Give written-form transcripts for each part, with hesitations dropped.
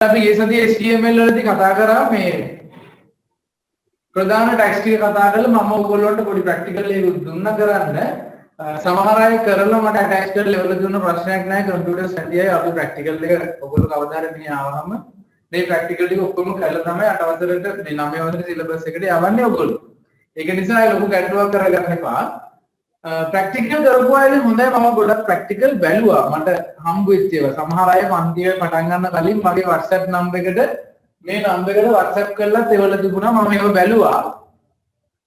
අපි ඒ සතියේ HTML වලදී කතා කරා මේ ප්‍රධාන ටැග්ස් ටික කතා කරලා මම ඔයගොල්ලන්ට පොඩි ප්‍රැක්ටිකල් එකක් දුන්නා කරන්න. සමහර අය කරලා මට ඇටච් කරලා ලෙවල් දුන්න ප්‍රශ්නයක් නැහැ කම්පියුටර් ස්ටඩි එකේ අපි ප්‍රැක්ටිකල් එක ඔයගොල්ලෝ කවදා හරි මෙහි ආවම මේ ප්‍රැක්ටිකල් ටික ඔක්කොම කරලා තමයි 8 වසරේට මේ 9 වසරේ සිලබස් එකට යවන්නේ ඔයගොල්ලෝ. ඒක නිසා ලොකු ගැටලුවක් කරගන්න එපා. ප්‍රැක්ටිකල් කරපු අයදී හොඳයි මම ගොඩක් ප්‍රැක්ටිකල් බැලුවා. මට හම්බ වෙච්ච ඒවා. සමහර අය පන්තියේ පටන් ගන්න කලින් මගේ WhatsApp නම්බර් එකට මේ නම්බර් එකට WhatsApp කරලා ඒවල තිබුණා මම ඒව බැලුවා.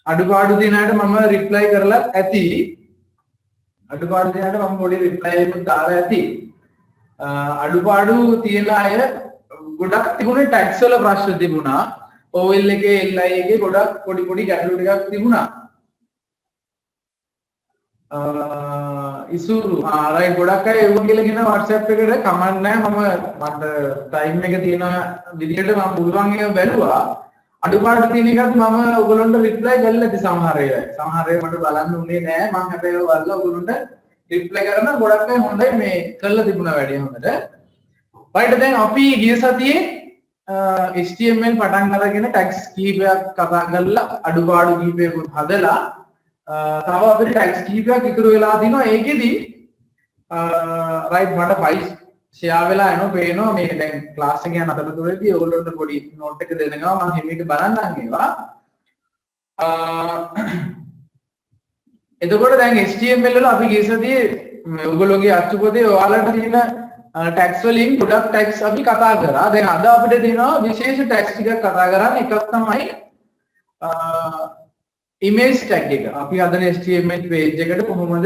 අඩුපාඩු දින අයට මම රිප්ලයි කරලා ඇති. අඩුපාඩු දින අයට මම පොඩි රිප්ලයි එකක් දාලා ඇති. අඩුපාඩු තියෙන අය ගොඩක් තිබුණේ ටැක්ස් වල ප්‍රශ්න තිබුණා. OL එකේ LI එකේ ගොඩක් පොඩි ගැටලු ටිකක් තිබුණා. ඉසුරු ආරයි ගොඩක් අය ඒව කියලා කියන WhatsApp එකට කමෙන්ට් නැහැ මට ටයිම් එක තියෙන විදිහට මම පුළුවන් ඒවා බැලුවා අඩුපාඩු තියෙන එකත් මම ඔයගොල්ලන්ට රිප්ලයි කරලා ඉතින් සමහර ඒවා මට බලන්න උනේ නැහැ මම හැබැයි ඒවා බලලා ඔයගොල්ලන්ට රිප්ලයි කරන ගොඩක් අය හොඳයි මේ කරලා තිබුණා වැඩි හොඳට right දැන් අපි ගිය සතියේ HTML පටන් අරගෙන ටැග්ස් කීපයක් කතා කරලා අඩුපාඩු කීපයකුත් හදලා තව අපිට ටැග්ස් කීපයක් ඉතුරු වෙලා තිනවා ඒකෙදි රයිට් මට ෆයිල්ස් ෂෙයා වෙලා එනවා පේනවා මේක දැන් ක්ලාස් එක යන අතරතුරදී ඔයගොල්ලොන්ට පොඩි නෝට් එක දෙනවා මම හිමීට බලන්නම් ඒවා එතකොට දැන් HTML වල අපි ගිය සතියේ ඔයගොල්ලෝගේ අච්චු පොතේ ඔයාලට තියෙන ටැග්ස් වලින් ගොඩක් ටැග්ස් අපි කතා කරා දැන් අද අපිට දෙනවා විශේෂ ටැග්ස් ටිකක් කතා කරන්න එකක් තමයි image tag එක. අපි හදන HTML page එකට කොහොමද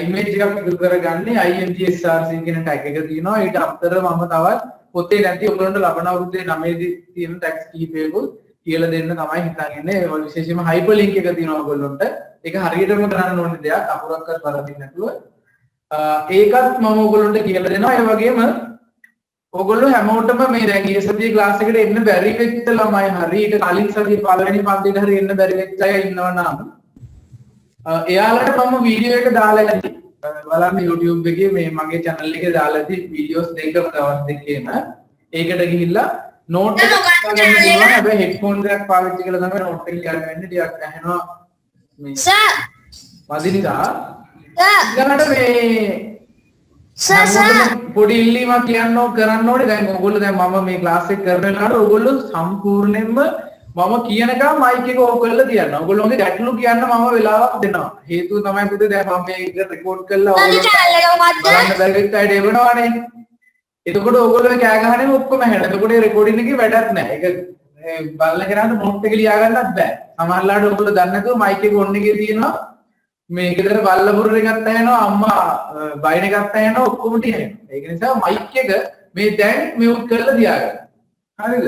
image එකක් එකතු කරගන්නේ imgsrc කියන tag එක තියෙනවා. ඊට අමතරව මම තවත් පොතේ නැති ඔයගොල්ලන්ට ලබන අවුරුද්දේ 9 දී තියෙන tags කිහිපයකුත් කියලා දෙන්න තමයි හිතන්නේ. ඒ විශේෂයෙන්ම hyperlink එක තියෙනවා ඔයගොල්ලන්ට. ඒක හරියටම කරන්න ඕනේ දෙයක්. අකුරක්වත් වරදින්න නැතුව. ඒකත් මම ඔයගොල්ලන්ට කියලා දෙනවා. ඒ වගේම ඔයගොල්ලෝ හැමෝටම මේ දැන් ඊයේ සතියේ ක්ලාස් එකට එන්න බැරි වෙච්ච ළමයි හරි ඊට කලින් සතියේ පළවෙනි පන්තියට හරි එන්න බැරි වෙච්ච අය ඉන්නවා නම් එයාලට මම වීඩියෝ එක දාලා ඇති බලන්න YouTube එකේ මේ මගේ channel එකේ දාලා ඇති වීඩියෝස් දෙකම දවස් දෙකේම ඒකට ගිහිල්ලා නෝට් එක ගන්න පුළුවන් හැබැයි හෙඩ්ෆෝන් එකක් පාවිච්චි කරලා තමයි නෝට් එක ගන්න වෙන්නේ ටිකක් ඇහෙනවා මේ සර් වදිනිකා ඊළඟට මේ පොඩි ඉල්ලීමක් කියන්න කරන්න ඕනේ දැන් ඔයගොල්ලෝ දැන් මම මේ ක්ලාස් එක කරන වෙලාවට ඔයගොල්ලෝ සම්පූර්ණයෙන්ම මම කියනකම් මයික් එක ඕෆ් කරලා තියන්න. ඔයගොල්ලෝගේ ගැටලු කියන්න මම වෙලාවක් දෙනවා. හේතුව තමයි පුතේ දැන් මම මේක රෙකෝඩ් කරලා ඔයගොල්ලෝ බැරි වෙච්ච අය දෙවනවානේ. එතකොට ඔයගොල්ලෝ කෑ ගහන්නේ ඔක්කොම ඇහෙනවා. එතකොට ඒ රෙකෝඩින් එකේ වැඩක් නැහැ. ඒක බලන කෙනාට නෝට් එක ලියා ගන්නත් බෑ. සමහරවිට ඔයගොල්ලෝ දන්නේ නැතුව මයික් එක ඔන් එකේ තියෙනවා. මේ ගෙදර බල්ලපුර එකක් ඇහෙනවා අම්මා බයින් එකක් ඇහෙනවා ඔක්කොම තියෙනවා. ඒක නිසා මයික් එක මේ දැන් මියුට් කරලා තියාගන්න. හරිද?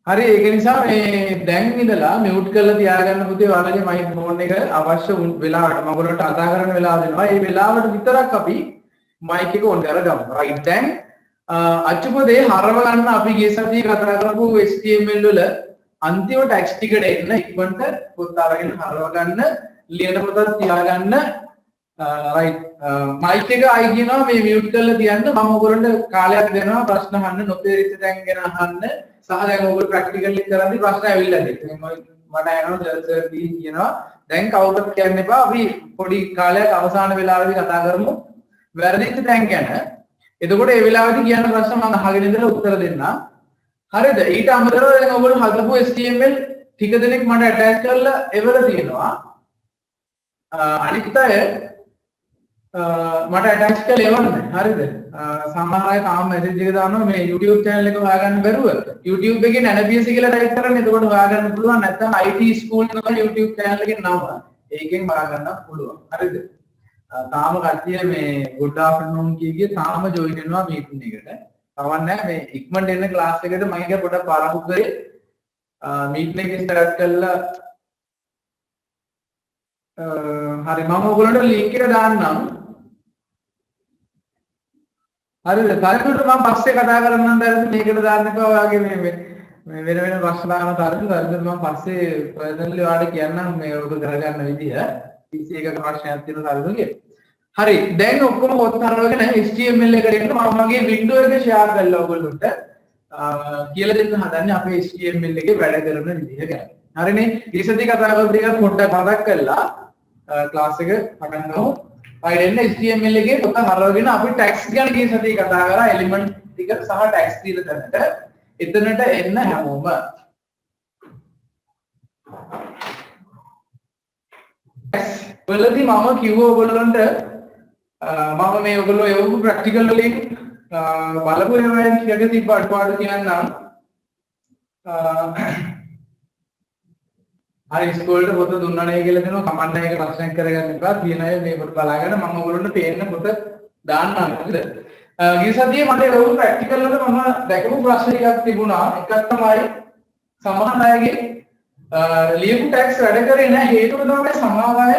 හරි ඒක නිසා මේ දැන් ඉඳලා මියුට් කරලා තියාගන්න පුතේ ඔයාලගේ මයික් ෆෝන් එක අවශ්‍ය වෙලාවට මම ඔයාලට කතා කරන වෙලාව දෙනවා. ඒ වෙලාවට විතරක් අපි මයික් එක ඔන් කරගමු. රයිට් දැන් අච්චුපදේ හරව ගන්න අපි ගිය සතියේ කතා කරපු HTML වල අන්තිම ටැක්ස් ටිකට එන්න ඉක්මනට පොත් අරගෙන හරව ගන්න ලියන පොතක් තියාගන්න රයිට් මයික් එක ආයි කියනවා මේ මියුට් කරලා තියන්න මම ඔයගොල්ලන්ට කාලයක් දෙනවා ප්‍රශ්න අහන්න නොතේරිච්ච තැන් ගැන අහන්න සහ දැන් ඔයගොල්ලෝ ප්‍රැක්ටිකල් එක කරද්දී ප්‍රශ්න ඇවිල්ලා තියෙනවා මට එනවා සර් දී කියනවා දැන් කවුරුත් කියන්න එපා අපි පොඩි කාලයක් අවසාන වෙලාවේදී කතා කරමු වැරදිච්ච තැන් ගැන එතකොට ඒ වෙලාවේදී කියන ප්‍රශ්න මම අහගෙන ඉඳලා උත්තර දෙන්නම් හරිද ඊට අමතරව දැන් ඔයගොල්ලෝ හදපු HTML ටික දෙනෙක් මට ඇටච් කරලා එවල තියෙනවා අනිත් අය මට ඇටච් කරලා එවන්න හරිද සමහර අය තාම මැසේජ් එක දානවා මේ YouTube channel එක හොයාගන්න බැරුව YouTube එකේ NBC කියලා ටයිප් කරන්න එතකොට හොයාගන්න පුළුවන් නැත්නම් IT school තමයි YouTube channel එකේ නම ඒකෙන් හොයාගන්න පුළුවන් හරිද තාම කට්ටිය මේ good afternoon කිය තාම join වෙනවා මීටින් එකට තවන්නේ මේ ඉක්මනට එන්න ක්ලාස් එකට මම ඉතින් පොඩක් පාරක් කරේ මීටින් එක ස්ටාර්ට් කළා හරි මම ඔයගොල්ලන්ට link එක දාන්නම් හරිද තරකට මම පස්සේ කතා කරන්නම් දැන් මේකට දාන්න එපා ඔයාගේ මේ වෙන ප්‍රශ්න දාන තරකට මම පස්සේ පර්සනලි ඔයාලට කියන්නම් මේ ඔබ කරගන්න විදිය PC එකක ප්‍රශ්නයක් තියෙන තරතුගේ හරි දැන් ඔක්කොම පොත් අරගෙන HTML එකට එන්න මම මගේ window එක share කරලා ඔයගොල්ලොන්ට කියලා දෙන්න හදන්නේ අපේ HTML එකේ වැඩ කරන විදිහ ගැන. හරිනේ ඊසති කතා කරපු ටික පොඩ්ඩක් මතක් කරලා ක්ලාස් එක පටන් ගමු. අයිඩෙන්න HTML එකේ පොත හරවගෙන අපි tags ගැන ඊසති කතා කරා element ටික සහ tags කියලා දැනට එතනට එන්න හැමෝම වලදී මම කිව්ව ඔයගොල්ලන්ට මම මේ ඔයගොල්ලෝ යවපු ප්‍රැක්ටිකල් වලින් බලපු ඒවායින් කීයක තිබ්බ අඩුපාඩු කියන්නම්. හරි ඉස්කෝලේට පොත දුන්නා නේ කියලා දෙනවා කමන්න එක ප්‍රශ්නයක් කරගන්න එපා. තියෙන අය මේ පොත බලාගෙන මම ඔයගොල්ලන්ට පේන්න පොත දාන්නම්. හරිද? ගිය සතියේ මට යවපු ප්‍රැක්ටිකල් වල මම දැකපු ප්‍රශ්න ටිකක් තිබුණා. එකක් තමයි සමහර අයගේ ලියපු ටැග්ස් වැඩ කරේ නැහැ හේතුව තමයි සමහර අය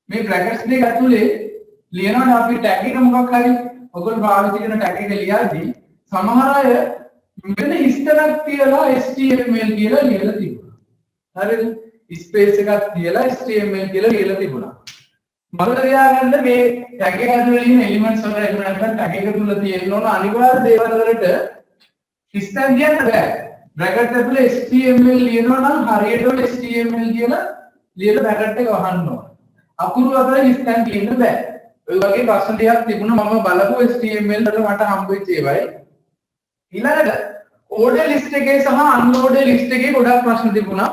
මේ බ්‍රැකට්ස් දෙක ඇතුලේ ලියනවා අපි ටැග් එක මොකක් හරි ඔයගොල්ලෝ පාවිච්චි කරන ටැග් එක ලියද්දී සමහර අය මෙන්න හිස්තනක් තියලා HTML කියලා ලියලා තිබුණා. හරිද? ස්පේස් එකක් තියලා HTML කියලා ලියලා තිබුණා. මතක තියාගන්න මේ ටැග් එක ඇතුලේ ඉන්න එලිමන්ට්ස් වල එහෙම නැත්නම් ටැග් එක තුල තියෙන්න ඕන අනිවාර්ය දේවල් වලට හිස්තන් කියන්න බෑ. බ්‍රැකට් ඇතුලේ HTML ලියනවා නම් හරියටම HTML කියලා ලියලා බ්‍රැකට් එක වහන්න ඕන. අකුරු අතර හිස්තන් කියන්න බෑ. ඔය වගේ ප්‍රශ්න ටිකක් තිබුණා මම බලපු HTML වල මට හම්බෙච්ච ඒවායි. ඊළඟට order list එකේ සහ unordered list එකේ ගොඩක් ප්‍රශ්න තිබුණා.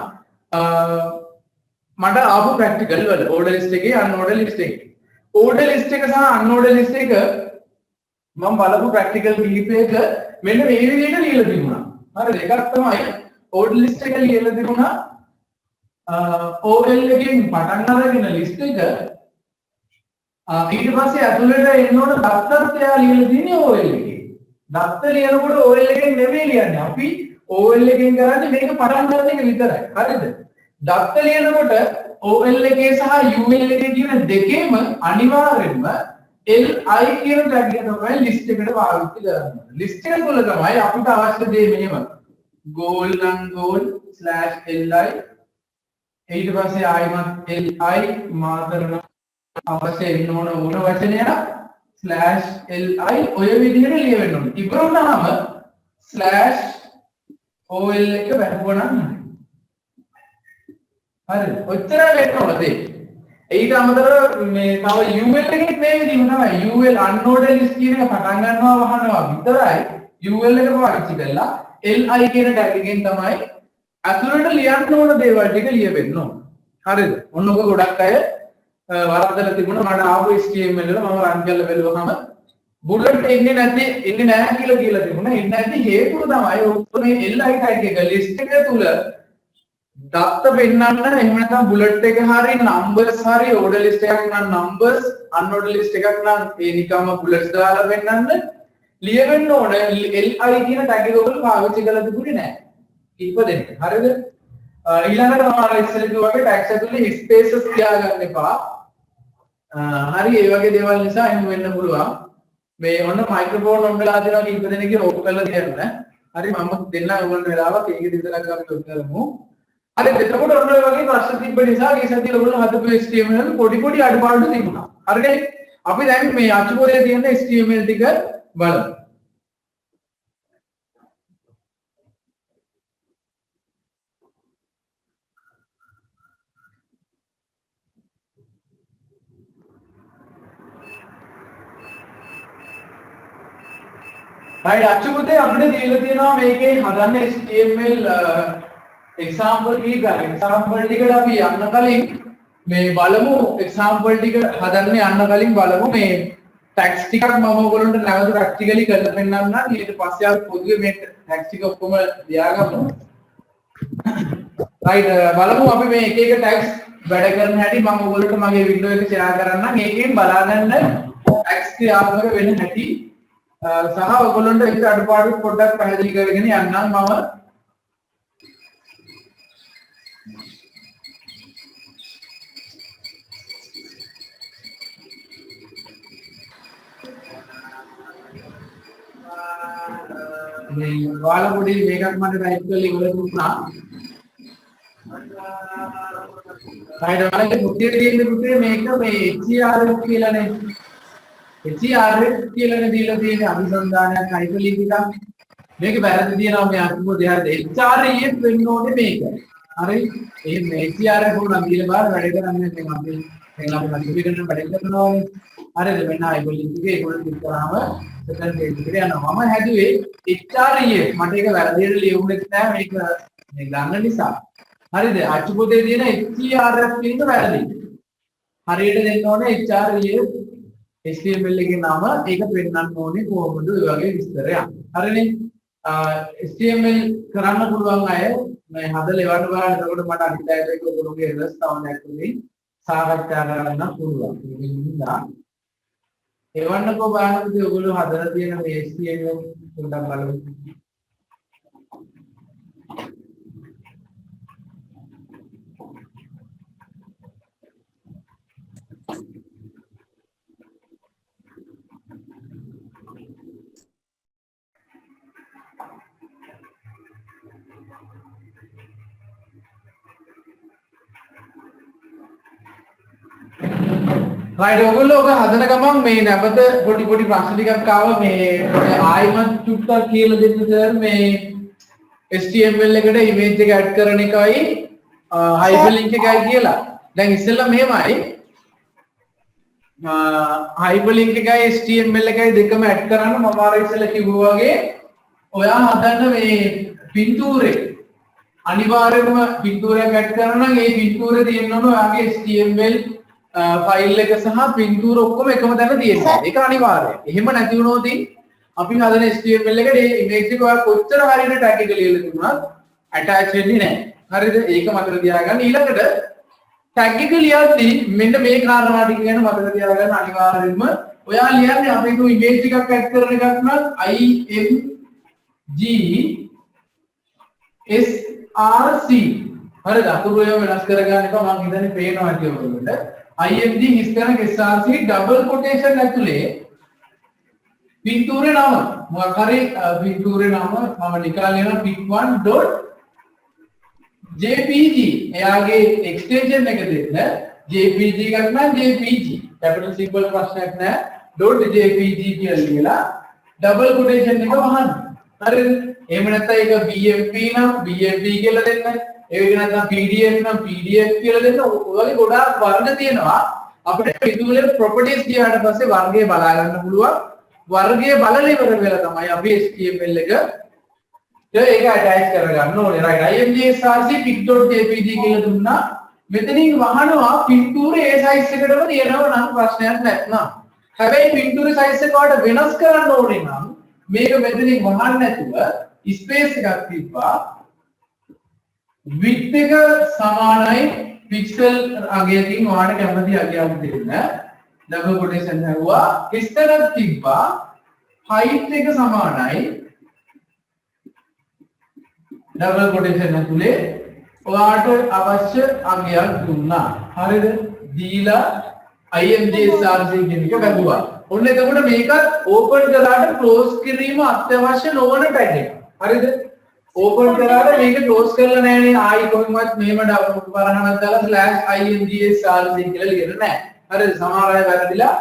මට ආපු ප්‍රැක්ටිකල් වල order list එකේ unordered list එකේ. order list එක සහ unordered list එක මම බලපු ප්‍රැක්ටිකල් කිහිපයක මෙන්න මේ විදිහට ලියලා තිබුණා. හරි දෙකක් තමයි order list එක ලියලා තිබුණා OL එකෙන් පටන් අරගෙන list එක ඊට පස්සේ ඇතුළට එන්න ඕන දත්තත් එයා ලියලා තියෙන්නේ OL එකේ. දත්ත ලියනකොට OL එකෙන් නෙමෙයි ලියන්නේ. අපි OL එකෙන් කරන්නේ මේක පටන් ගන්න එක විතරයි. හරිද? දත්ත ලියනකොට OL එකේ සහ UL එකේ කියන දෙකේම අනිවාර්යෙන්ම LI කියන ටැග් එක තමයි list එකට පාවිච්චි කරන්නේ. list එක තුල තමයි අපිට අවශ්‍ය දේ මෙහෙම goal නම් goal/li ඊට පස්සේ ආයිමත් li මාතරන අවශ්‍ය වෙන ඕන වචනය /li ඔය විදිහට ලියවෙන්න ඕනේ. ඉවරුනහම /ol එක වැහුවනම් හරිද? ඔච්චරයි වෙන්න ඕනේ. ඊට අමතරව මේ තව UL එකෙත් මේ විදිහම තමයි. UL unordered list කියන එක පටන් ගන්නවා වහනවා විතරයි. UL එක පාවිච්චි කරලා li කියන ටැග් එකෙන් තමයි අතුලට ලියන්න ඕන දේවල් ටික ලියවෙන්න ඕන. හරිද? ඔන්නක ගොඩක් අය වරදලා තිබුණා මට ආපු HTML වල මම රන් කරලා බැලුවහම බුලට් එන්නේ නැහැ කියලා තිබුණා. එන්නේ නැති හේතුව තමයි ඔක්කොම li ටැග් එක list එක තුල දත්ත පෙන්නන්න එහෙම නැත්නම් බුලට් එක හරි නම්බර්ස් හරි ඕඩර් ලිස්ට් එකක් නම් නම්බර්ස් අන්օඩර් ලිස්ට් එකක් නම් ඒ නිකම්ම බුලට්ස් දාලා පෙන්නන්න ලියවෙන්න ඕන li කියන ටැග් එක ඔයගොල්ලෝ පාවිච්චි කරලා තිබුණේ නැහැ. කීප දෙනෙක්. හරිද? ඊළඟට තමයි ඉස්සෙල් කිව්වාගේ ටැග්ස් ඇතුලේ ස්පේසස් තියාගන්න එපා. හරි ඒ වගේ දේවල් නිසා එහෙම වෙන්න පුළුවන්. මේ ඔන්න මයික්‍රොෆෝන් ඔන් වෙලා දෙනවා කීප දෙනෙක්ගේ ඕක කරලා තියන්න. හරි මම දෙන්න ඕන වෙලාවක් ඒක විතරක් අපි ඔක් කරමු. අර එතකොට ඔන්න ඔය වගේ ප්‍රශ්න තිබ්බ නිසා මේ සතියේ ඔයගොල්ලෝ හදපු HTML පොඩි අඩුපාඩු තිබුණා. හරිනේ? අපි දැන් මේ අච්චුපොතේ තියෙන HTML ටික බලමු. right අච්චුපොතේ අපිට දීලා තියෙනවා මේකේ හදන්න HTML example ටික අපි යන්න කලින් මේ බලමු example ටික හදන්න යන්න කලින් බලමු මේ tags ටිකක් මම ඔයගොල්ලන්ට නැවත practically කරලා පෙන්නන්නම් ඊට පස්සේ අපි පොදුවේ මේ tags ටික ඔක්කොම ලියාගමු right බලමු අපි මේ එක එක tags වැඩ කරන හැටි මම ඔයගොල්ලන්ට මගේ window එක share කරන්නම් ඒකෙන් බලා ගන්න tags ක්‍රියාත්මක වෙන හැටි සහ ඔයගොල්ලන්ට ඒක අඩුපාඩු පොඩ්ඩක් පැහැදිලි කරගෙන යන්නම් මම මේ ඔයාලා පොඩි මේකක් මට ටයිප් කරලා ඉවර දුන්නා right ඔයාලගේ පුතේ තියෙන පුතේ මේක මේ HCRF කියලානේ HCRF කියලානේ දීලා තියෙන අභිසන්ධානයක් හයිපර්ලින්ක් එකක් මේක වැරදි තියෙනවා මේ අකුරු දෙහත් HREF වෙන්න ඕනේ මේක හරි මේ HCRF උනම් දීලා බාර වැඩ කරන්නේ දැන් අපි අපි මල්ටිප්ලිකේෂන් වැඩ කරනවානේ හරිද මෙන්න හයිපර්ලින්ක් එකේ ඒගොල්ලෝ ක්ලික් කරාම සෙකන්ඩ් පේජ් එකට යනවා මම හැදුවේ HREF මට ඒක වැරදියට ලියුණෙත් නෑ මේක මේ ගන්න නිසා හරිද අච්චු පොතේ තියෙන HCRF කියන වැරදි හරියට දෙන්න ඕනේ HREF HTML එකේ නම ඒක පෙන්නන්න ඕනේ කොහොමද ඔය වගේ විස්තරයක් හරිනේ HTML කරන්න පුළුවන් අය මේ හදලා එවන්න බලන්න එතකොට මට අනිත් අයට ඒක ඔයගොල්ලෝගේ එරර්ස් තවන්නක් නෙවෙයි සාකච්ඡා කරන්න පුළුවන් මේකෙන් නිසා එවන්නකෝ බලන්නකෝ ඔයගොල්ලෝ හදලා තියෙන මේ HTML පොඩ්ඩක් බලමු right ඔයගොල්ලෝ ඔක හදන ගමන් මේ නැවත පොඩි ප්‍රශ්න ටිකක් ආවා මේ ආයිමත් චුට්ටක් කියලා දෙන්න සර් මේ HTML එකට ඉමේජ් එක ඇඩ් කරන එකයි hyperlink එකයි කියලා. දැන් ඉස්සෙල්ලා මෙහෙමයි hyperlink එකයි HTML එකයි දෙකම ඇඩ් කරන්න මම අර ඉස්සෙල්ලා කිව්වා වගේ ඔයා හදන්න මේ පින්තූරේ අනිවාර්යයෙන්ම පින්තූරයක් ඇඩ් කරනවා නම් ඒ පින්තූරේ තියෙන්න ඕන ඔයාගේ HTML ෆයිල් එක සහ පින්තූර ඔක්කොම එකම තැන තියෙනවා. ඒක අනිවාර්යයි. එහෙම නැති වුණොත් අපි හදන HTML එකට මේ ඉමේජ් එක ඔයා කොච්චර හරියට ටැග් එක ලියලා තිබුණත් ඇටච් වෙන්නේ නැහැ. හරිද? ඒක මතක තියාගන්න. ඊළඟට ටැග් එක ලියද්දී මෙන්න මේ කාරණා ටික ගැන මතක තියාගන්න අනිවාර්යයෙන්ම ඔයා ලියන්නේ අපි හිතුව ඉමේජ් එකක් ඇඩ් කරන එකක් නම් IMG SRC හරිද? අකුරු ඒවා වෙනස් කරගන්න එපා. මම හිතන්නේ පේනවා කියලා ඔයගොල්ලන්ට. IMG හිස්කරන SRC ඩබල් කොටේෂන් ඇතුලේ පින්තූරේ නම මොකක් හරි පින්තූරේ නම මම නිකන් ලියන pic1.jpg එයාගේ එක්ස්ටෙන්ෂන් එක දෙන්න jpg එකක් නම් jpg කැපිටල් සිම්බල් ප්‍රශ්නයක් නැහැ .jpg කියලා ලියලා ඩබල් කොටේෂන් එක වහන්න හරිද එහෙම නැත්නම් ඒක bmp නම් bmp කියලා දෙන්න ඒක නැත්නම් pdf නම් pdf කියලා දෙන්න ඔයගේ ගොඩාක් වර්ග තියෙනවා අපිට පිටුවල ප්‍රොපර්ටිස් ගියාට පස්සේ වර්ගය බලා ගන්න පුළුවන් වර්ගය බලලා ඉවර වෙලා තමයි අපි HTML එක ඒක ඇටච් කරගන්න ඕනේ right imgsrc pic.jpg කියලා දුන්නා මෙතනින් වහනවා පින්තූරේ ඒ සයිස් එකටම තියෙනවා නම් ප්‍රශ්නයක් නැත්නම් හැබැයි පින්තූරේ සයිස් එක වලට වෙනස් කරන්න ඕනේ නම් මේක මෙතනින් වහන්න නැතුව ස්පේස් එකක් තිබ්බා width එක සමානයි pixel අගයකින් ඔයාලට කැමති අගයක් දෙන්න double quotation හරුවා ඉස්සරහ තිබ්බා height එක සමානයි double quotation ඇතුලේ ඔයාලට අවශ්‍ය අගයක් දුන්නා හරිද දීලා IMGSRC කියන එක වැදුවා ඔන්න එතකොට මේකත් open කරාට close කිරීම අත්‍යවශ්‍ය නොවන tag එක හරිද open කරාට මේක close කරලා නැහැනේ ආයි කොහොමවත් මෙහෙම වරහණක් දාලා /IMGSRC කියලා ලියන්න නැහැ හරිද සමහර අය වැරදිලා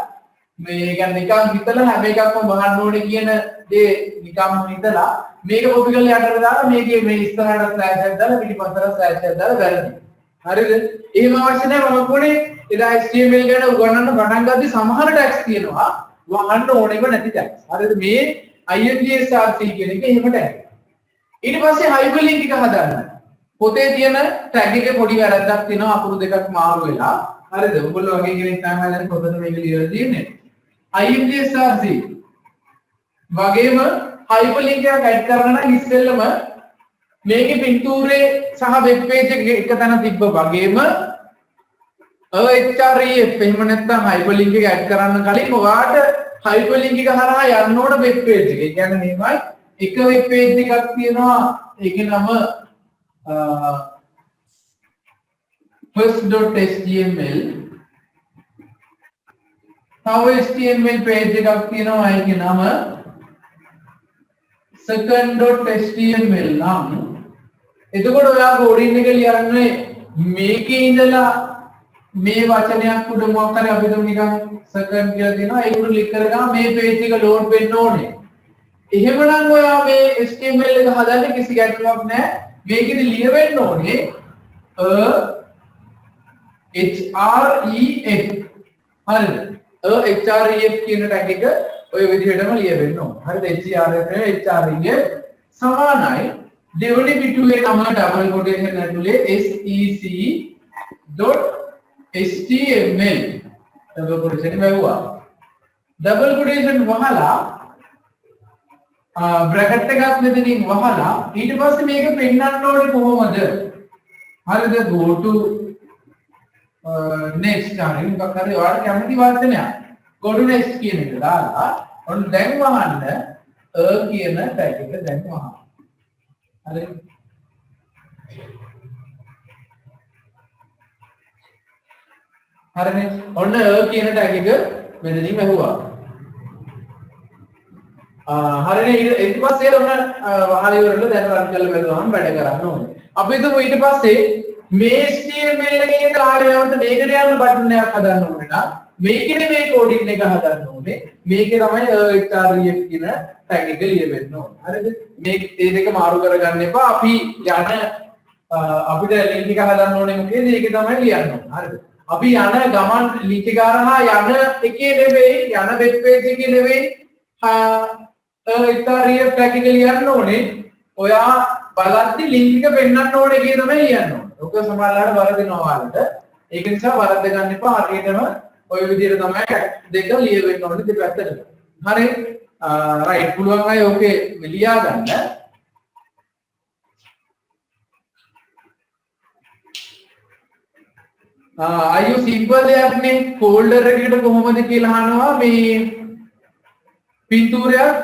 මේ කියන්නේ නිකන් හිතලා හැම එකක්ම වහන්න ඕනේ කියන දේ නිකම්ම හිතලා මේක කොපි කරලා යටට දාලා මේකේ මේ ඉස්සරහට ස්ලෑෂ් එකක් දාලා පිටිපස්සට ස්ලෑෂ් එකක් දාලා වැරදි හරිද එහෙම අවශ්‍ය නැහැ මම කොනේ එදා HTML ගැන උගන්වන්න පටන් ගත්තී සමහර ටැග්ස් තියෙනවා වහන්න ඕනෙම නැති ටැග්ස් හරිද මේ IMGSRC කියන එක එහෙම ටැග් ඊට පස්සේ hyperlink එක හදන්න පොතේ තියෙන ටැග් එකේ පොඩි වැරද්දක් තියෙනවා අකුරු දෙකක් මාරු වෙලා හරිද ඔයගොල්ලෝ වගේ කෙනෙක් තමයි දැන් පොතේ මේක ලියලා තියෙන්නේ IMGSRC වගේම hyperlink එකක් ඇඩ් කරන්න නම් ඉස්සෙල්ලම මේකේ පින්තූරේ සහ වෙබ් පේජ් එක එක තැන තිබ්බ වගේම href එහෙම නැත්නම් hyperlink එක ඇඩ් කරන්න කලින් ඔයාට hyperlink එක හරහා යන්න ඕන වෙබ් පේජ් එක. ඒ කියන්නේ මේවයි එක වෙබ් පේජ් එකක් තියෙනවා ඒකේ නම first.html තව HTML page එකක් තියෙනවා ඒකේ නම second.html නම් එතකොට ඔයා කෝඩින් එක ලියන්නේ මේකේ ඉඳලා මේ වචනයක් උඩ මොකක් හරි අපි දුන්න නිකන් සර්කල් කියලා තියෙනවා ඒක උඩ ක්ලික් කරගම මේ page එක load වෙන්න ඕනේ. එහෙමනම් ඔයා මේ HTML එක හදන්න කිසි ගැටලුවක් නැහැ. මේකෙදි ලියවෙන්න ඕනේ href. හරිද? href කියන ටැග් එක ඔය විදිහටම ලියවෙන්න ඕනේ. හරිද? href href සමානයි දෙවෙනි පිටුවේ තමයි ඩබල් කොටේෂන් ඇතුලේ sec.html ඩබල් කොටේෂන් වැවුවා. ඩබල් කොටේෂන් වහලා බ්‍රැකට් එකක් මෙතනින් වහලා ඊට පස්සේ මේක පෙන්නන්න ඕනේ කොහොමද? හරිද? go to next හරි මොකක් හරි ඔයාලට කැමති වචනයක් go to next කියන එක දාලා ඔන්න දැන් වහන්න කියන ටැග් එක දැන් වහන්න. හරි හරිනේ ඔන්න කියන ටැග් එක මෙතනින් වැහුවා. හරිනේ ඊට පස්සේ ඔන්න වහල ඉවරලා දැන් රන් කරලා බලුවාම වැඩ කරන්න ඕනේ. අපි හිතමු ඊට පස්සේ මේ HTML එකේ කාර්යයන්ට මේකට යන බටන් එකක් හදන්න ඕනේ නම් මේකේ මේ කෝඩින් එක හදන්න ඕනේ. මේකේ තමයි href කියන ටැග් එක ලියවෙන්න ඕනේ. හරිද? මේ දෙක මාරු කරගන්න එපා. අපි යන අපිට ලින්ක් එක හදන්න ඕනේ මොකේද? ඒකේ තමයි ලියන්න ඕනේ. හරිද? අපි යන ගමන් ලින්ක් එක ගන්නවා යන එකේ නෙවෙයි යන වෙබ් පේජ් එකේ නෙවෙයි href ටැග් එක ලියන්න ඕනේ. ඔයා බලද්දි ලින්ක් එක පෙන්නන්න ඕනේ එකේ තමයි ලියන්න ඕනේ. ඔක සමහරවල්ලාට වරදිනවා වලට. ඒක නිසා වරද්ද ගන්න එපා. හරියටම ඔය විදිහට තමයි දෙක ලියවෙන්න ඕනේ දෙපැත්තට. හරි? රයිට් පුළුවන් අය ඕකේ ලියා ගන්න. අයියෝ සිම්පල් දෙයක්නේ ෆෝල්ඩර් එකකට කොහොමද කියලා අහනවා මේ පින්තූරයක්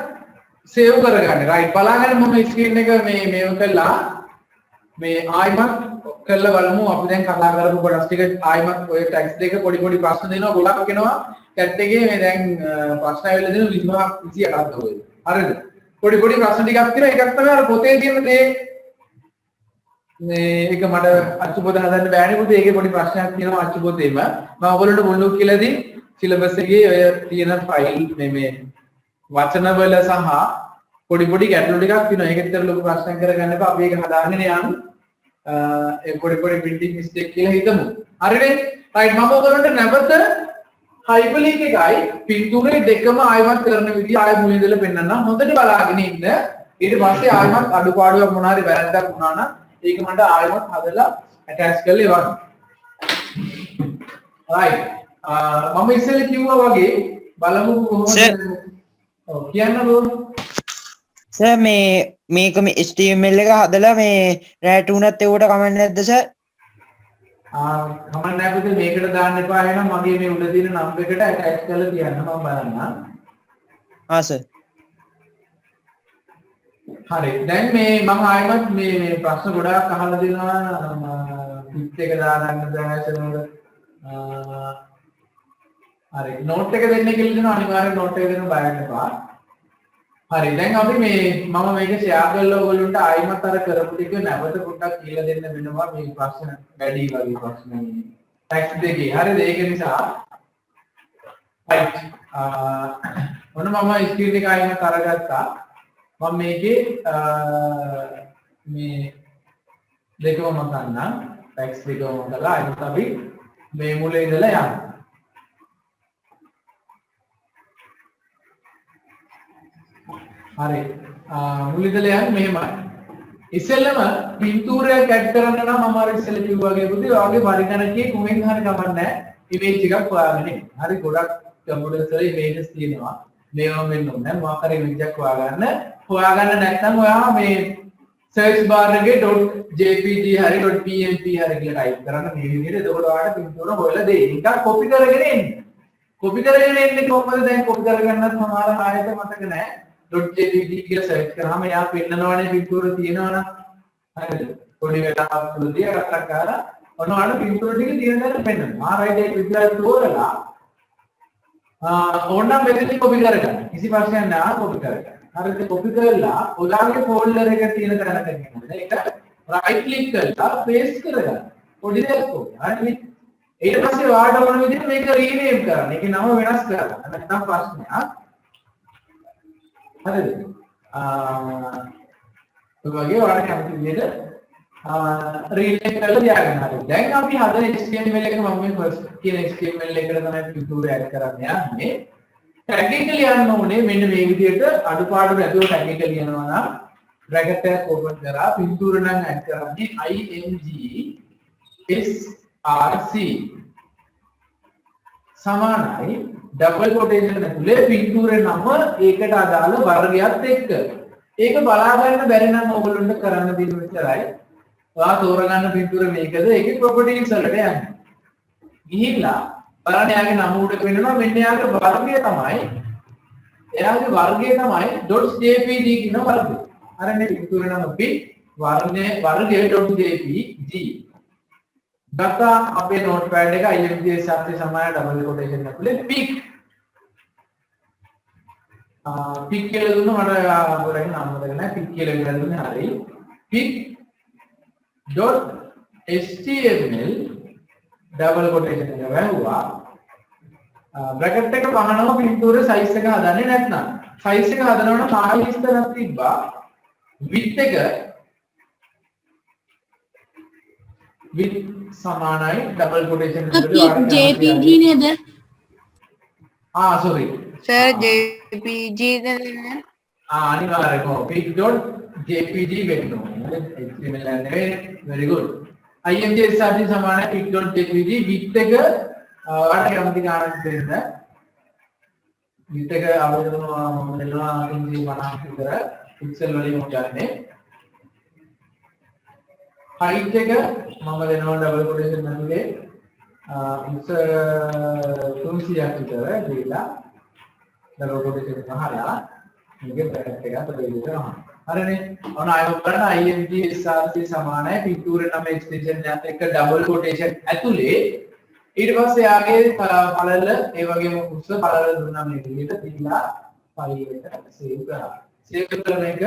සේව් කරගන්න. රයිට් බලාගන්න මම ස්ක්‍රීන් එක මේව කළා. මේ ආයිමත් කරලා බලමු අපි දැන් කතා කරපු කොටස් ටික ආයිමත් ඔය ටැග්ස් දෙක පොඩි පොඩි ප්‍රශ්න දෙනවා ගොඩක් එනවා chat එකේ මේ දැන් ප්‍රශ්න ඇවිල්ලා දෙන 25ක් 28ක් වගේ. හරිද? පොඩි පොඩි ප්‍රශ්න ටිකක් තියෙනවා එකක් තමයි අර පොතේ තියෙන දේ මේ එක මට අච්චු පොත හදන්න බෑනේ පුතේ ඒකේ පොඩි ප්‍රශ්නයක් තියෙනවා අච්චු පොතේම මම ඔයගොල්ලන්ට මුල්ලු කියලාදී සිලබස් එකේ ඔය තියෙන ෆයිල් මේ වචන වල සහ පොඩි පොඩි ගැටලු ටිකක් තියෙනවා ඒක විතර ලොකු ප්‍රශ්නයක් කරගන්න එපා අපි ඒක හදාගෙන යමු ඒ පොඩි පොඩි printing mistake කියලා හිතමු හරිනේ right මම ඔයගොල්ලන්ට නැවත hyperlink එකයි පින්තූරේ දෙකම ආයමත් කරන විදිහ ආය මුලින් ඉඳලා පෙන්නන්න හොඳට බලාගෙන ඉන්න ඊට පස්සේ ආයමත් අඩුපාඩුවක් මොනවා හරි වැරද්දක් වුණා නම් ඒක මට ආයමත් හදලා attach කරලා එවන්න right මම ඉස්සෙල්ලා කිව්වා වගේ බලමු කොහොමද ඔව් කියන්න ඕන සර් මේක මේ HTML එක හදලා මේ රැට උනත් ඒකට කමෙන්ට් නැද්ද සර්? කමෙන්ට් නැහැ පුතේ මේකට දාන්න එපා එහෙනම් මගේ මේ උඩ තියෙන නම්බර් එකට ඇටච් කරලා තියන්න මම බලන්නම්. සර්. හරි දැන් මේ මම ආයෙමත් මේ ප්‍රශ්න ගොඩාක් අහලා දෙනවා පිට් එක දාගන්න දැනසනවල හරි නෝට් එක දෙන්න කියලා දෙනවා අනිවාර්යෙන් නෝට් එක දෙන්න බය වෙන්න එපා. හරි දැන් අපි මේ මම මේක ෂෙයා කරලා ඔයගොල්ලන්ට ආයිමත් අර කරපු ටික නැවත පොඩ්ඩක් කියලා දෙන්න වෙනවා මේ ප්‍රශ්න වැඩි වගේ ප්‍රශ්න ටැක්ස් දෙකේ හරිද ඒක නිසා right ඔන්න මම ස්ක්‍රීන් එක ආයිමත් අරගත්තා මම මේකේ මේ දෙකම මතන්නම් ටැක්ස් දෙකම මතලා ආයිමත් අපි මේ මුලේ ඉඳලා යමු හරි මුලින්දලා යන්නේ මෙහෙමයි ඉස්සෙල්ලම පින්තූරයක් ඇඩ් කරන්න නම් මම අර ඉස්සෙල්ලා කිව්වා වගේ පුතේ ඔයාගේ පරිගණකයේ කොහෙන් හරි කමක් නැහැ ඉමේජ් එකක් හොයාගෙන ඉන්න. හරි ගොඩක් කම්පියුටර් වල ඉමේජස් තියෙනවා. මේවා වෙන්න ඕනේ නැහැ. මොකක් හරි ඉමේජ් එකක් හොයාගන්න නැත්නම් ඔයා මේ සර්ච් බාර් එකේ .jpg හරි .png හරි කියලා ටයිප් කරන්න මේ විදිහට එතකොට ඔයාලට පින්තූර හොයලා දෙයි. නිකන් කොපි කරගෙන එන්න. කොපි කරගෙන එන්නේ කොහොමද දැන් කොපි කරගන්නත් සමහර ආයත මතක නැහැ. .jpg කියලා සර්ච් කරාම එයා පෙන්නනවානේ පින්තූර තියෙනවනම් හරිද පොඩි වෙලාවක් තුලදී අරක් ගාලා ඔන්නවල පින්තූර ටික තියෙන දේ පෙන්නනවා ආරයිඩ් එක විතරක් තෝරලා ඕනනම් මෙතන කොපි කරගන්න කිසි ප්‍රශ්නයක් නැහැ කොපි කරගන්න හරිද කොපි කරලා ඔයාලගේ ෆෝල්ඩර් එක තියෙන තැනට ගෙනල්ලා ඒක රයිට් ක්ලික් කරලා පේස්ට් කරගන්න පොඩි දෙයක් ඕනේ හරිද ඊට පස්සේ ඔයාලට ඕන විදිහට මේක රීනේම් කරන්න. ඒකේ නම වෙනස් කරන්න. නැත්නම් ප්‍රශ්නයක්. හරිද? ඔය වගේ ඔයාලට කැමති විදිහට රීනේම් කරලා තියාගන්න. හරි. දැන් අපි හදන HTML එක මම මේ first කියන HTML එකට තමයි පිටුර ඇඩ් කරන්න යන්නේ. ටැග් එක ලියන්න ඕනේ මෙන්න මේ විදිහට අඩුපාඩු නැතුව ටැග් එක ලියනවා නම් බ්‍රැකට් එකක් ඕපන් කරලා පිටුර නම් ඇඩ් කරන්නේ INGSRC සමානයි ඩබල් කොටේෂන් ඇතුලේ පිටුරේ නම ඒකට අදාළ වර්ගයත් එක්ක. ඒක බලා ගන්න බැරි නම් ඕගොල්ලන්ට කරන්න දෙන්න විතරයි. ඔයා තෝරගන්න පිටුර මේකද ඒකේ ප්‍රොපර්ටිස් වලට යන්න. ගිහිල්ලා බලන්න යාගේ නම උඩ වෙනවා මෙන්න යාගේ වර්ගය තමයි .jpg කියන වර්ගය. අරනේ පිටුරේ නම අපි වර්ගය.jpg දතා අපේ නෝට්පෑඩ් එක IMGSRC සමාන ඩබල් කොටේෂන් ඇතුලේ pic කියලා දුන්නා මට පොරෙන් නම් මතක නැහැ pic කියලා විතර දුන්නේ හරි pic.html ඩබල් කොටේෂන් එක වැහුවා බ්‍රැකට් එක වහනවා පින්තූරේ සයිස් එක හදන්නේ නැත්නම් සයිස් එක හදනකොට කායි විස්තරයක් තිබ්බා width එක width සමානයි ඩබල් කොටේෂන් JPG නේද? sorry සර් JPG නේද? අනිවාර්යයෙන්ම pic.jpg වෙන්න ඕනේ. HTML නෙවෙයි. very good. IMGSRC සමානයි pic.jpg width එක ඔයාලට කැමති ගානක් දෙන්න. width එක අවුරුදු මම දෙනවා 50 විතර පික්සල් වලින් උගන්නේ. height එක මම දෙනවා ඩබල් කොටේෂන් ඇතුලේ 300ක් විතර දීලා ඩබල් කොටේෂන් ගහලා මේකේ බ්‍රැකට් එකක් දෙන්න. හරිනේ. ඔන්න ආයෙත් බලන්න IMGSRC සමානයි පිටුරේ නම එක්ස්ටෙන්ෂන් එකත් එක්ක ඩබල් කොටේෂන් ඇතුලේ ඊට පස්සේ යාගේ පළල ඒ වගේම උස්ස පළල දුන්නා මේ විදිහට දීලා ෆයිල් එකට සේව් කරා. සේව් කරන එක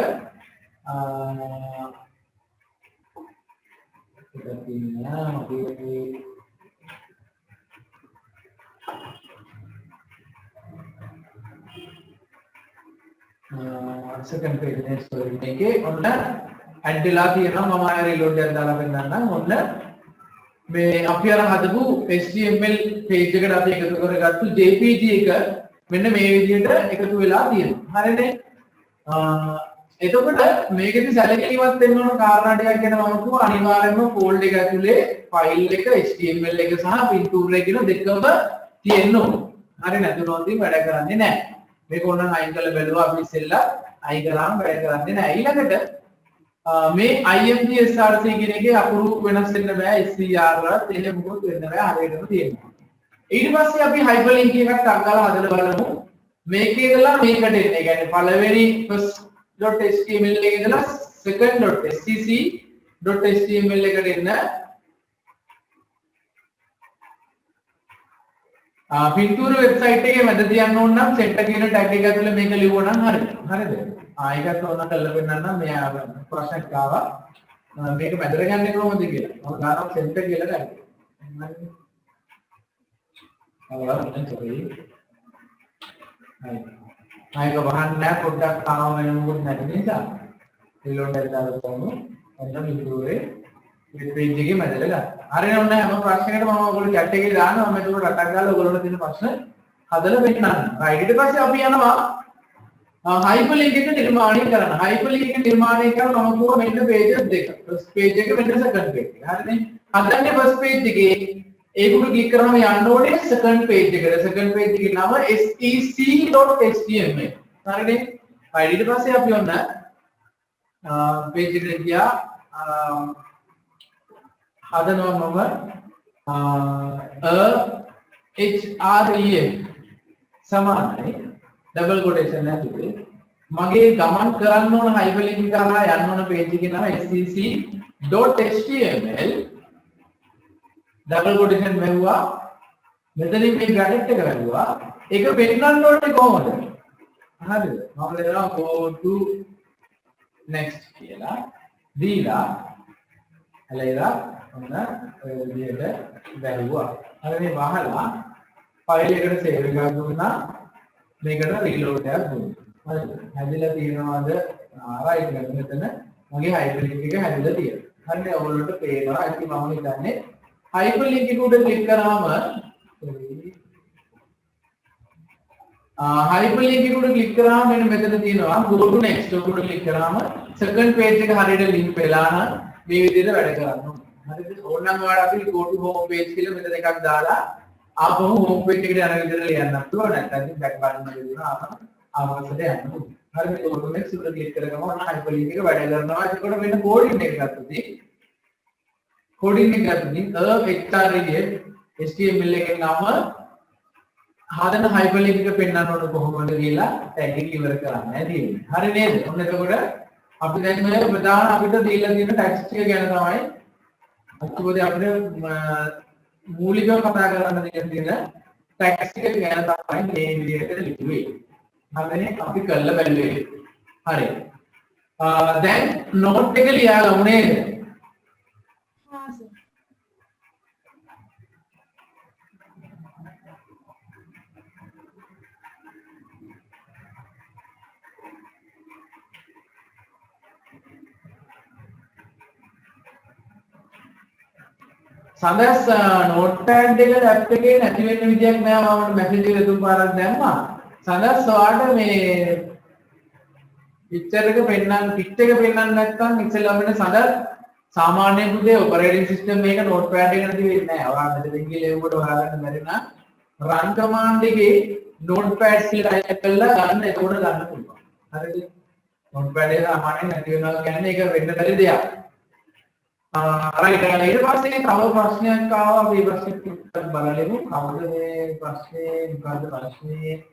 second page next story එකේ ඔන්න ඇඩ් වෙලා තියෙනවා මම ආයෙ රීලෝඩ් එකක් දාලා පෙන්නන්නම් ඔන්න මේ අපි අර හදපු HTML page එකට අපි එකතු කරගත්තු JPG එක මෙන්න මේ විදිහට එකතු වෙලා තියෙනවා හරිනේ එතකොට මේකෙදි සැලකිලිමත් වෙන්න ඕන කාරණා ටිකක් ගැන මම කිව්වා අනිවාර්යයෙන්ම ෆෝල්ඩර් එක ඇතුලේ ෆයිල් එක HTML එක සහ පින්තූර එක කියන දෙකම තියෙන්න ඕන හරි නැතුනොත් වැඩ කරන්නේ නැහැ මේක ඕනනම් අයින් කරලා බැලුවා අපි ඉස්සෙල්ලා අයින් කරාම වැඩ කරන්නේ නැහැ ඊළඟට මේ IMGSRC කියන එකේ අකුරු වෙනස් වෙන්න බෑ SCR වලත් එහෙම මොකොත් වෙන්න බෑ හරියටම තියෙනවා ඊට පස්සේ අපි hyperlink එකක් අංගලා හදලා බලමු මේකේ ඉඳලා මේකට එන්න. ඒ කියන්නේ පළවෙනි first.html එකේ ඉඳලා second.scc.html එකට එන්න. පින්තූර වෙබ්සයිට් එකේ මැද තියන්න ඕන නම් set කියන tag එක ඇතුලේ මේක ලියුවා නම් හරියි. හරිද? ඒකත් ඕන කරලා පෙන්නන්න මෙයා ප්‍රශ්නයක් ආවා. මේක මැදට ගන්නේ කොහොමද කියලා. මම ගන්නවා set කියලා tag. ආයක වහන්න පොඩ්ඩක් තාම වෙනමුත් නැති නිසා රීලෝඩ් එක දාලා කොහොමද අන්න පිටුරේ මේ page එකේ මැදට ගන්න. හරිනේ ඔන්න හැම ප්‍රශ්නයකටම මම ඔයගොල්ලෝ chat එකේ දානවා මම ඒක රටක් ගාලා ඔයගොල්ලෝ තියෙන ප්‍රශ්න හදලා පෙන්නන්න. right ඊට පස්සේ අපි යනවා hyperlink එක නිර්මාණය කරන්න. hyperlink එක නිර්මාණය කරන මම කිව්වා මෙන්න pages දෙක. first page එක මෙන්න second page එක. හරිනේ. හදන්නේ first page එකේ ඒකට ක්ලික් කරාම යන්න ඕනේ second page එකට. second page එකේ නම sec.html. හරිනේ. right ඊට පස්සේ අපි ඔන්න page එකට ගියා හදනවා href සමානයි ඩබල් කොටේෂන් ඇතුලේ මගේ ගමන් කරන්න ඕන hyperlink එක කරලා යන්න ඕන page එකේ නම sec.html ඩබල් කොටේෂන් වැහුවා මෙතනින් මේ bracket එක වැහුවා ඒක පෙන්නන්න ඕනේ කොහොමද හරිද මම දෙනවා go to next කියලා දීලා හැලෙලා ඔන්න ඔය විදිහට බැලුවා. හරි මේ වහලා ෆයිල් එකට සේව් එකක් දුන්නා. මේකට රීලෝඩ් එකක් දුන්නා. හරි. හැදිලා තියෙනවද? රයිට් එක මෙතන මගේ හයිපර්ලින්ක් එක හැදිලා තියෙනවා. හරිනේ ඔයගොල්ලන්ට පේනවා. ඉතින් මම හිතන්නේ හයිපර්ලින්ක් එක උඩ ක්ලික් කරාම hyperlink එක උඩ ක්ලික් කරාම මෙන්න මෙතන තියෙනවා go to next උඩ ක්ලික් කරාම second page එක හරියට link වෙලා නම් මේ විදිහට වැඩ කරන්න ඕනේ. හරිද? ඕනනම් ඔයාලා අපි go to home page කියලා මෙතන එකක් දාලා ආපහු home page එකට යන විදිහට ලියන්න පුළුවන්. නැත්නම් ඉතින් back button එක දුන්නා ආවස්සට යන්න පුළුවන්. හරිද? go to next උඩ ක්ලික් කරගම ඔන්න hyperlink එක වැඩ කරනවා. එතකොට මෙන්න coding එක ගත්තොත් coding එක gත්තොත් HTML එකේ නම හදන hyperlink එක පෙන්වන්න ඕන කොහොමද කියලා tag එක ඉවර කරන්න තියෙන්නේ. හරි නේද? ඔන්න එතකොට අපි දැන් මේ ප්‍රධාන අපිට දීලා තියෙන ටැක්ස්ට් එක ගැන තමයි අත්පොතේ අපිට මූලිකව කතා කරන්න තියෙන ටැක්ස්ට් එක ගැන තමයි මේ විදිහට ලියුවේ. හරිනේ? අපි කළා බැලුවේ. හරි. දැන් නෝට් එක ලියාගමු නේද? සඳහස් නෝට්පෑඩ් එක ඇප් එකේ නැති වෙන්න විදියක් නෑ මම මැසේජ් එක තුන් පාරක් දැම්මා. සඳහස් ඔයාලට මේ පික්චර් එක පෙන්නන්න නැත්නම් ඉස්සෙල්ලා අපිට සඳහස් සාමාන්‍ය පුතේ ඔපරේටින් සිස්ටම් එක නෝට්පෑඩ් එක නැති වෙන්නේ නෑ. ඔයාලා මෙතන ගිහලා ඒකට හොයාගන්න බැරි නම් run command එකේ notepad කියලා ටයිප් කරලා ගන්න එතකොට ගන්න පුළුවන්. හරිද? notepad එක සාමාන්‍යයෙන් නැති වෙනවා කියන්නේ ඒක වෙන්න බැරි දෙයක්. right ඊට පස්සේ තව ප්‍රශ්නයක් ආවා මේ ප්‍රශ්නෙත් බලලෙමු කවුද මේ ප්‍රශ්නේ මොකද්ද ප්‍රශ්නේ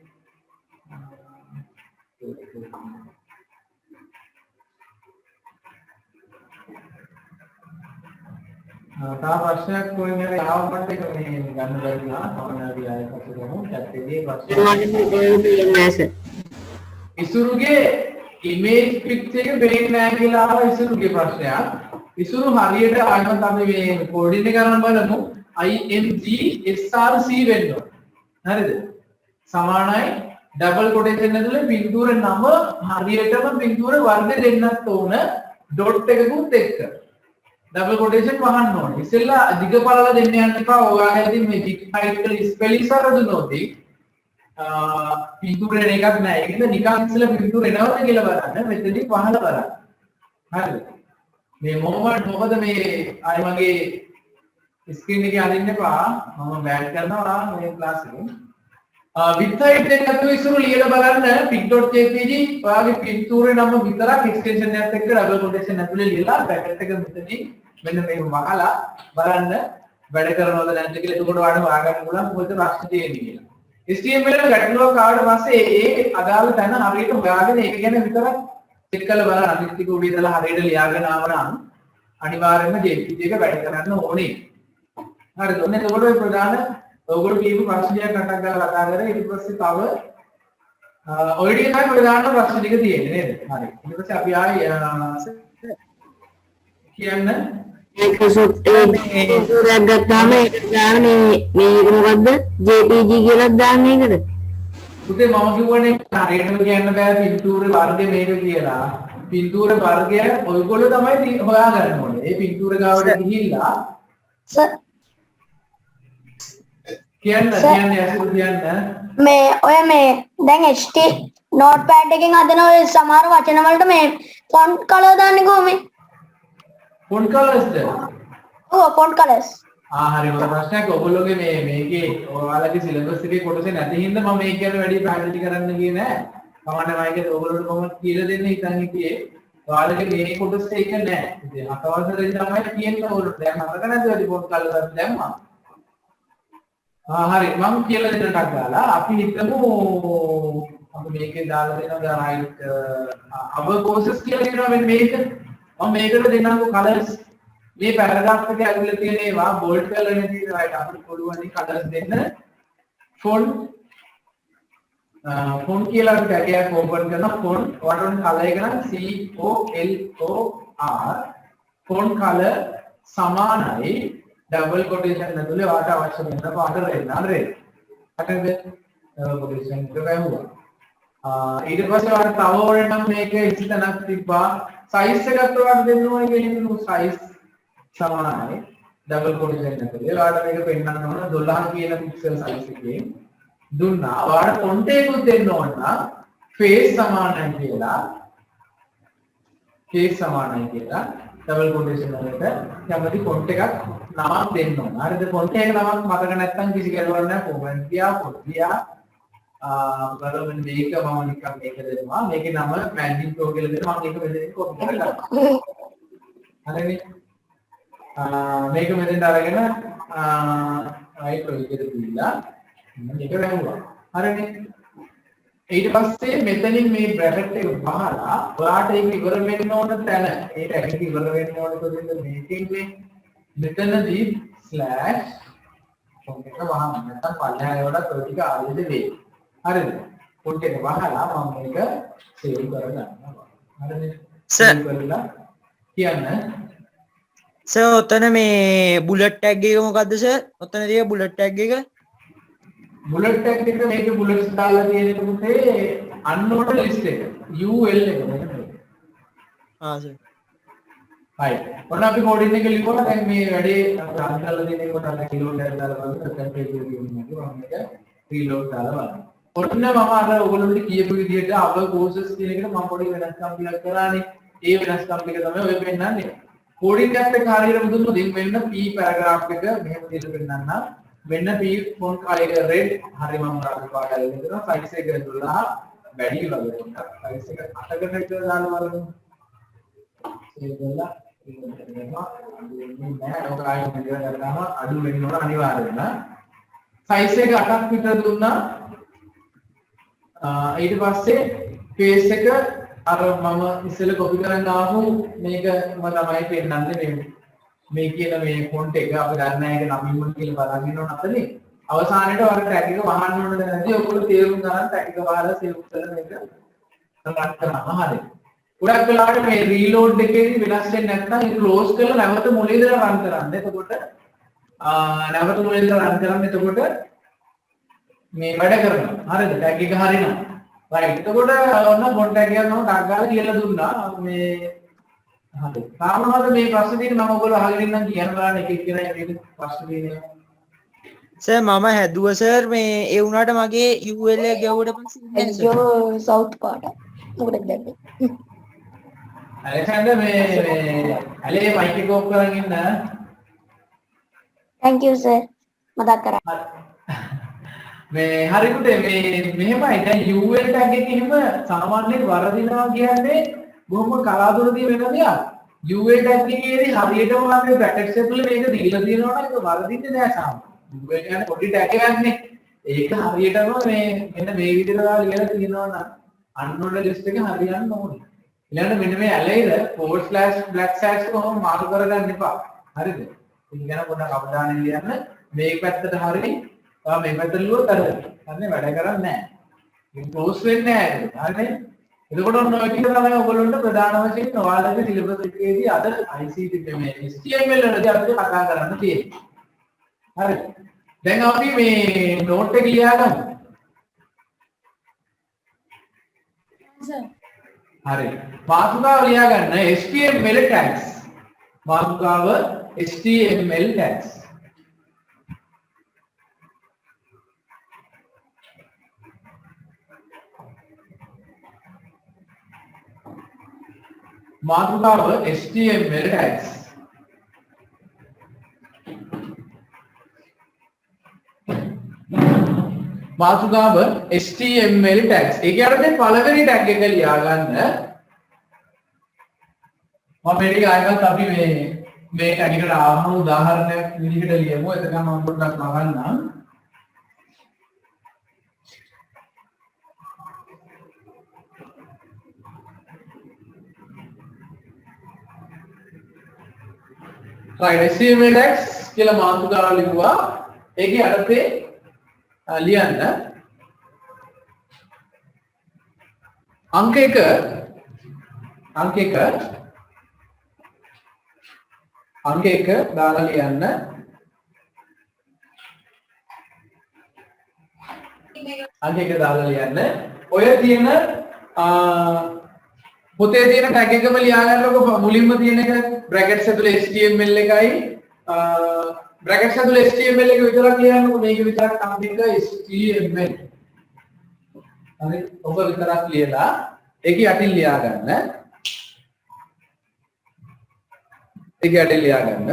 තා ප්‍රශ්නයක් කොහෙන්ද ආවමත් එක මේ ගන්න බැරි නා කවුරුහරි ආයෙත් අසුරමු chat එකේ ප්‍රශ්න ඉසුරුගේ image picture එක පේන්නේ නැහැ කියලා ආවා ඉසුරුගේ ප්‍රශ්නයක් ඉසුරු හරියට ආයමත් අපි මේ කෝඩින් එක කරන් බලමු IMG SRC වෙන්න ඕන. හරිද? සමානයි ඩබල් කොටේෂන් ඇතුලේ බිඳුවර නම හරියටම බිඳුවර වර්ග දෙන්නත් ඕන ඩොට් එකකුත් එක්ක. ඩබල් කොටේෂන් වහන්න ඕන. ඉතින්ලා දිග පළල දෙන්න යන්න එපා. ඔයාලා ඉතින් මේ ටික් ටයිටල් ස්පෙලිං වරදුනොත් බිඳුවර එකක් නැහැ. ඒකද නිකන් ඉස්සෙල්ලා බිඳුවර එනවද කියලා බලන්න. මෙතනදී පහළ බලන්න. හරිද? මේ මොකද මේ අය මගේ ස්ක්‍රීන් එකේ අරින්න එපා මම බෑඩ් කරනවා මේ ක්ලාස් එකේ with height එක අතු ඉස්සර ලියලා බලන්න pic.jpg ඔයාගේ පින්තූරේ නම විතරක් එක්ස්ටෙන්ෂන් එකත් එක්ක ඩබල් කොටේෂන් ඇතුලේ ලියලා බ්‍රැකට් එක මෙතනින් මෙන්න මේ වහලා බලන්න වැඩ කරනවද නැද්ද කියලා එතකොට ඔයාලට හොයාගන්න පුළුවන් මොකද ප්‍රශ්න තියෙන්නේ කියලා HTML එක ගැටලුවක් ආවට පස්සේ ඒ අදාළ තැන හරියට හොයාගෙන ඒක ගැන විතරක් චෙක් කරලා බලන්න අනිත් ටික උඩ ඉඳලා හරියට ලියාගෙන ආව නම් අනිවාර්යයෙන්ම JPG එක වැඩ කරන්න ඕනේ. හරිද? ඔන්න එතකොට ඔය ප්‍රධාන ඔයගොල්ලෝ කියපු ප්‍රශ්නයක් අටක් ගාලා කතා කරේ ඊට පස්සේ තව ඔය ටික තමයි ප්‍රධාන ප්‍රශ්න ටික තියෙන්නේ නේද? හරි. ඊට පස්සේ අපි ආයේ කියන්න ඒක සුරක් ගත්තාම ඒක දාන මේ මොකද්ද JPG කියලා දාන්නේ ඒකද? පුතේ මම කිව්වනේ හරියටම කියන්න බෑ පින්තූරේ වර්ගය මේක කියලා. පින්තූරේ වර්ගය ඔයගොල්ලෝ තමයි හොයාගන්න ඕනේ. ඒ පින්තූර ගාවට ගිහිල්ලා සර් කියන්න අසුර කියන්න මේ ඔය මේ දැන් HT notepad එකෙන් හදන ඔය සමහර වචන වලට මේ font color දාන්නේ කොහොමද? font colors ඔව් font colors. හරි මම ප්‍රශ්නයක් ඔයගොල්ලෝගේ මේකේ ඔයාලගේ සිලබස් එකේ කොටසේ නැති හින්දා මම මේක ගැන වැඩි පැහැදිලි කරන්න ගියේ නෑ. කවන්න මයිකේ ඔයගොල්ලෝට කොහොමද කියලා දෙන්න හිතන් හිටියේ. ඔයාලගේ මේ කොටස එක නෑ. ඉතින් අතවසරේ තමයි කියන්නේ ඔයගොල්ලෝ දැන් අරක නැද්ද වැඩි පොත් කල්ලා දැම්මා. හරි මම කියලා දෙන්න ටක් ගාලා අපි හිතමු අපි මේකේ දාලා දෙනවා රයිට් our courses කියලා දෙනවා මෙන්න මේක. මම මේකට දෙන්නම්කෝ colors මේ පැරග්‍රාෆ් එකේ ඇතුලේ තියෙන ඒවා බෝල්ඩ් කරලා නේ තියෙන්නේ right අපිට පුළුවන් නේ කලර්ස් දෙන්න ෆොන්ට් කියලා අපි ටැග් එකක් ඕපන් කරනවා ෆොන්ට් ඔයාලට කලර් එක නම් COLOR ෆොන්ට් කලර් සමානයි ඩබල් කොටේෂන් ඇතුලේ වාට අවශ්‍ය වෙන පාට රෙන්න හරිද? හරිද? ඩබල් කොටේෂන් එක වැහුවා. ඊට පස්සේ වාට තව ඕනේ නම් මේක ඉස්සතනක් තිබ්බා සයිස් එකත් ඔයාලට දෙන්න ඕනේ කියන්නේ සයිස් සමානයි ඩබල් කොටේෂන් ඇතුලේ වාට මේක පෙන්නන්න ඕන 12 කියන පික්සල් සයිස් එකේ දුන්නා වාට ෆොන්ට් එකකුත් දෙන්න ඕන නම් ෆේස් සමානයි කියලා ෆේස් සමානයි කියලා ඩබල් කොටේෂන් වලට කැමති ෆොන්ට් එකක් නමක් දෙන්න ඕන. හරිද? ෆොන්ට් එක නමක් මතක නැත්නම් කිසි ගැටලුවක් නැහැ. කොමන්ට් ගියා ෆොන්ට් ගියා බලන්න මේක මම නිකන් මේක දෙනවා. මේකේ නම මැන්ඩින් ප්‍රෝ කියලා දෙනවා. මම ඒක මෙතනින් කොපි කරලා හරිනේ. මේක මෙතෙන්ට අරගෙන රයිට් ඔය විදිහට දීලා මේක වැහුවා. හරිනේ. ඊට පස්සේ මෙතනින් මේ බ්‍රැකට් එක වහලා ඔයාට ඒක ඉවර වෙන්න ඕන තැන ඒක ඇහිටි ඉවර වෙන්න ඕන කොහෙන්ද මේකෙන්නේ මෙතනදී ස්ලෑෂ් ෆොන්ට් එක වහන්න නැත්නම් පල්ලෙහාට ඔය ටික ආයෙත් වෙයි. හරිද? ෆොන්ට් එක වහලා මම මේක සේව් කරගන්නවා. හරිද? සේව් කරලා කියන්න සර් ඔතන මේ බුලට් ටැග් එක මොකද්ද සර්? ඔතන තියෙන බුලට් ටැග් එක බුලට් ටැග් එක මේක බුලට්ස් දාලා තියෙන පුතේ අන්නෝඩ් ලිස්ට් එක UL එක මෙන්න මේක. සර්. හයි. ඔන්න අපි කෝඩින් එක ලියුවා දැන් මේ වැඩේ රන් කරලා දෙන එකට අර රීලෝඩ් එක දාලා බලන්න නැත්නම් පේජ් එක ලියුවා මම මේක රීලෝඩ් දාලා බලන්න. ඔන්න මම අර ඔයගොල්ලන්ට කියපු විදිහට අව කෝසස් කියන එකට මම පොඩි වෙනස්කම් ටිකක් කරානේ. ඒ වෙනස්කම් ටික තමයි ඔය පෙන්නන්නේ. කෝඩින් එකත් එක්ක හරියට මුදුන්ම දෙන්න වෙන්න P පැරග්‍රාෆ් එක මෙහෙම විදිහට පෙන්නන්න. මෙන්න P ෆොන්ට් කාලයක රෙඩ් හරි මම රතු පාටයි දෙනවා. සයිස් එක 12 වැඩි වගේ පොඩ්ඩක්. සයිස් එක 8කට විතර දාලා බලමු. ඒක දෙලා අඩු වෙන්න ඕන අනිවාර්යයෙන්ම සයිස් එක 8ක් විතර දුන්නා. ඊට පස්සේ ෆේස් එක අර මම ඉස්සෙල්ලා කොපි කරන් ආපු මේක තමයි පෙන්නන්නේ මේ කියන මේ ෆොන්ට් එක අපි ගන්න එක නමින්ම කියලා බලන් ඉන්නවනේ අතනේ අවසානයේට වර ටැග් එක වහන්න ඕනද නැද්ද ඔයගොල්ලෝ තේරුම් ගන්න ටැග් එක වහලා සේව් කරලා මේක රන් කරනවා හරියට. ගොඩක් වෙලාවට මේ රීලෝඩ් එකේදී වෙනස් වෙන්නේ නැත්නම් ඒක ක්ලෝස් කරලා නැවත මුලින් ඉඳලා රන් කරන්න. එතකොට නැවත මුලින් ඉඳලා රන් කරන්න. එතකොට මේ වැඩ කරනවා. හරිද? ටැග් එක හරියනවා. රයිට්. එතකොට ඔන්න ෆොන්ට් ටැග් එකක් නම ටැග් ගාලා කියලා දුන්නා. මේ හරි. තාමනවාද මේ ප්‍රශ්න තියෙන්නේ මම ඔයගොල්ලෝ අහගෙන ඉන්නම් කියන්න බලන්න එක එක කෙනා මේක ප්‍රශ්න තියෙනවා. සර් මම හැදුවා සර් මේ ඒ වුණාට මගේ UL එක ගැවුවට පස්සේ අයියෝ සවුත් පාට මොකටද දැම්මේ ඇලෙක්සැන්ඩර් මේ ඇලේ මයික් එක ඕෆ් කරන් ඉන්න. thank you sir මතක් කරා. මේ හරි පුතේ මේ මෙහෙමයි දැන් UL ටැග් එක එහෙම සාමාන්‍යයෙන් වරදිනවා කියන්නේ බොහොම කලාතුරකින් වෙන දෙයක්. UL ටැග් එකේදී හරියටම වගේ බ්‍රැකට්ස් ඇතුලේ මේක දීලා තියෙනවා නම් ඒක වරදින්නේ නෑ සාමාන්‍යයෙන්. UL කියන්නේ පොඩි ටැග් එකක් නේ. ඒක හරියටම මේ මෙන්න මේ විදිහට ලියලා තියෙනවා නම් අන්නෝඩ් ලිස්ට් එක හරියන්න ඕනේ. ඊළඟට මෙන්න මේ ඇලේද /black/ කොහොම මාරු කරගන්න එපා. හරිද? ඒක ගැන පොඩ්ඩක් අවධානයෙන් ලියන්න. මේ පැත්තට හරියි. මේ පැත්තට ලියුවොත් අර හරිනේ වැඩ කරන්නේ නැහැ. ඒක ක්ලෝස් වෙන්නේ නැහැ. හරිනේ? එතකොට ඔන්න ඔය ටික තමයි ඔයගොල්ලන්ට ප්‍රධාන වශයෙන් ඔයාලගේ සිලබස් එකේදී අද ICT මේ HTML වලදී අපිට කතා කරන්න තියෙන්නේ. හරිද? දැන් අපි මේ නෝට් එක ලියාගමු. හරි. මාතෘකාව ලියා ගන්න HTML tags. මාතෘකාව HTML tags. මාතෘකාව HTML tags. මාතෘකාව HTML tags. ඒක යටතේ පළවෙනි tag එක ලියා ගන්න. මම මේක ආයෙත් අපි මේ tag එකට ආවම උදාහරණයක් විදිහට ලියමු. එතකම මම පොඩ්ඩක් මගන්නම්. right HTML tags කියලා මාතෘකාව ලියුවා. ඒකේ යටතේ ලියන්න අංක 1 අංක 1 දාලා ලියන්න. අංක 1 දාලා ලියන්න. ඔය තියෙන පොතේ තියෙන ටැග් එකම ලියා ගන්නකො මුලින්ම තියෙන එක බ්‍රැකට්ස් ඇතුලේ HTML එකයි බ්‍රැකට්ස් ඇතුලේ HTML එක විතරක් ලියන්නකො මේක විතරක් අංක 1 HTML. හරි ඔබ විතරක් ලියලා ඒක යටින් ලියා ගන්න. ඒක යටින් ලියා ගන්න.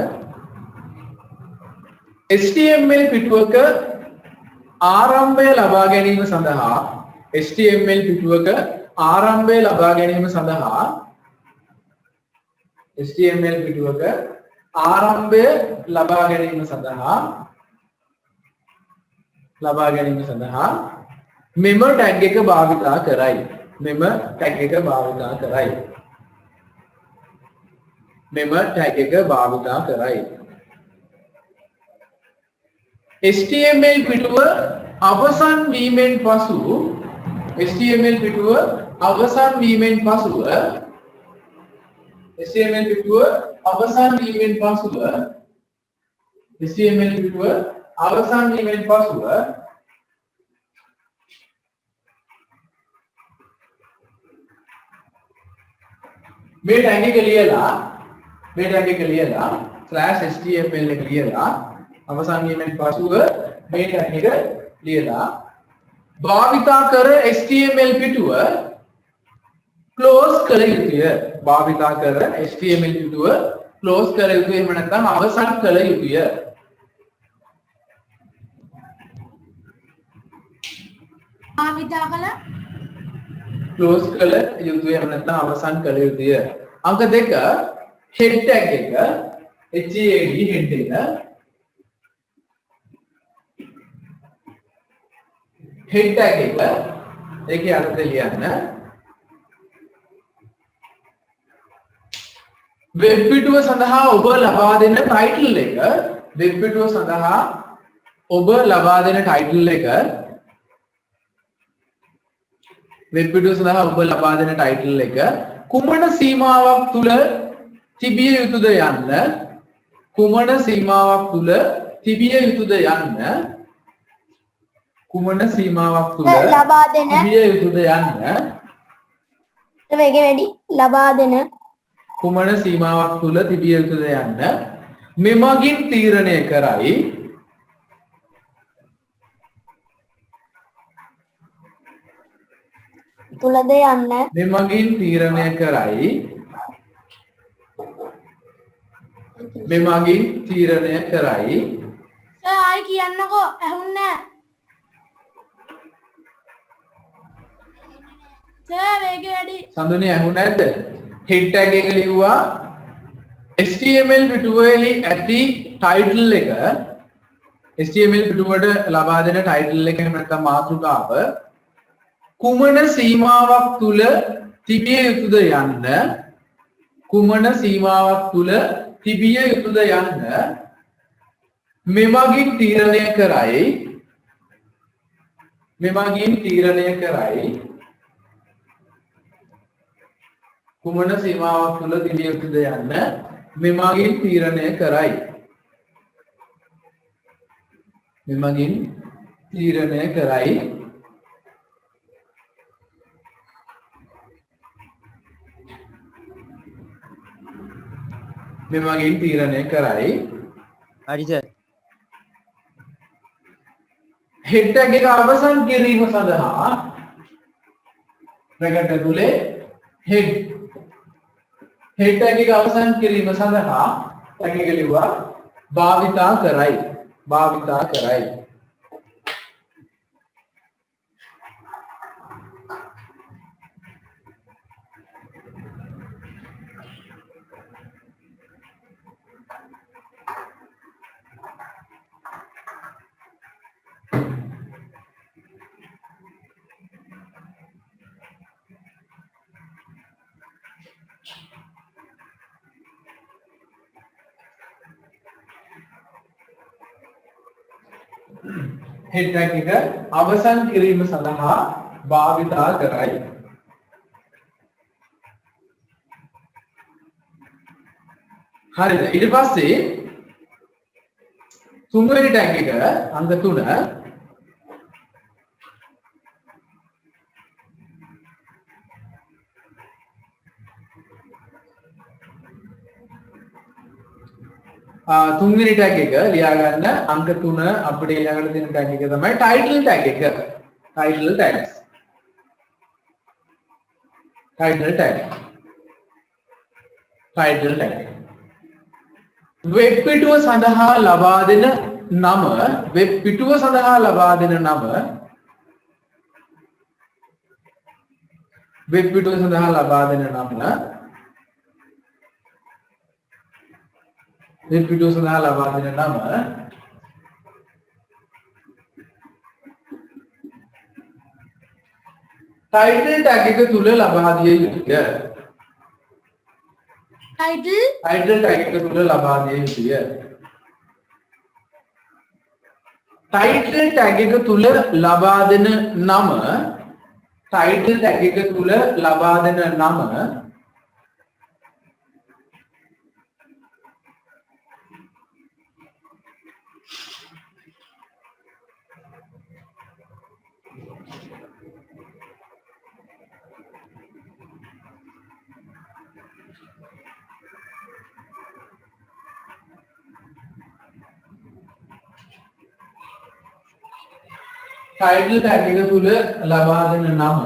HTML පිටුවක ආරම්භය ලබා ගැනීම සඳහා HTML පිටුවක ආරම්භය ලබා ගැනීම සඳහා HTML පිටුවක ආරම්භය ලබා ගැනීම සඳහා මෙම ටැග් එක භාවිතා කරයි. මෙම ටැග් එක භාවිතා කරයි. මෙම ටැග් එක භාවිතා කරයි. HTML පිටුව අවසන් වීමෙන් පසු HTML පිටුව අවසන් වීමෙන් පසුව HTML පිටුව අවසන් වීමෙන් පසුව HTML පිටුව අවසන් වීමෙන් පසුව මේ ටැග් එක ලියලා /html එක ලියලා අවසන් වීමෙන් පසුව මේ ටැග් එක ලියලා භාවිතා කර HTML පිටුව ක්ලෝස් කළ යුතුය. භාවිතා කර HTML පිටුව ක්ලෝස් කළ යුතුය. එහෙම නැත්නම් අවසන් කළ යුතුය. භාවිතා කළ ක්ලෝස් කළ යුතුය. එහෙම නැත්නම් අවසන් කළ යුතුය. අංක 2 head tag එක HEAD head එක head tag එක ඒකේ අර්ථය ලියන්න. වෙබ් පිටුව සඳහා ඔබ ලබා දෙන ටයිටල් එක වෙබ් පිටුව සඳහා ඔබ ලබා දෙන ටයිටල් එක වෙබ් පිටුව සඳහා ඔබ ලබා දෙන ටයිටල් එක කුමන සීමාවක් තුල තිබිය යුතුද යන්න කුමන සීමාවක් තුල තිබිය යුතුද යන්න කුමන සීමාවක් තුල ලබා දෙන තිබිය යුතුද යන්න වේගෙ වැඩි ලබා දෙන කුමන සීමාවක් තුල තිබිය යුතුද යන්න මෙමගින් තීරණය කරයි තුලද යන්න මෙමගින් තීරණය කරයි මෙමගින් තීරණය කරයි සර් ආයි කියන්නකෝ ඇහුන්නේ සර් වේගෙ වැඩි සඳුනේ ඇහුණ නැද්ද head tag එක ලිව්වා HTML පිටුවේ ඇති ටයිටල් එක HTML පිටුවට ලබා දෙන ටයිටල් එක එහෙම නැත්නම් මාතෘකාව කුමන සීමාවක් තුල තිබිය යුතුද යන්න කුමන සීමාවක් තුල තිබිය යුතුද යන්න මෙමගින් තීරණය කරයි කුමන සීමාවක් තුල තිබිය යුතුද යන්න මෙමගින් තීරණය කරයි මෙමගින් තීරණය කරයි මෙමගින් තීරණය කරයි හරි සර්. head tag එක අවසන් කිරීම සඳහා බ්‍රැකට් ඇතුලේ head tag එක අවසන් කිරීම සඳහා tag එක ලිව්වා භාවිතා කරයි head tag එක අවසන් කිරීම සඳහා භාවිතා කරයි හරිද? ඊට පස්සේ තුන්වෙනි ටැග් එක අංක 3 තුන්වෙනි ටැග් එක ලියා ගන්න අංක 3 අපිට ඊළඟට දෙන ටැග් එක තමයි ටයිටල් ටැග් එක. Title tags. Title tag. Title tag. Web පිටුව සඳහා ලබා දෙන නම වෙබ් පිටුව සඳහා ලබා දෙන නම වෙබ් පිටුව සඳහා ලබා දෙන නම වෙබ් පිටුව සඳහා ලබා දෙන නම ටයිටල් ටැග් එක තුල ලබා දිය යුතුය. ටයිටල් ටැග් එක තුල ලබා දිය යුතුය. ටයිටල් ටැග් එක තුල ලබා දෙන නම ටයිටල් ටැග් එක තුල ලබා දෙන නම ටයිටල් ටැග් එක තුල ලබා දෙන නම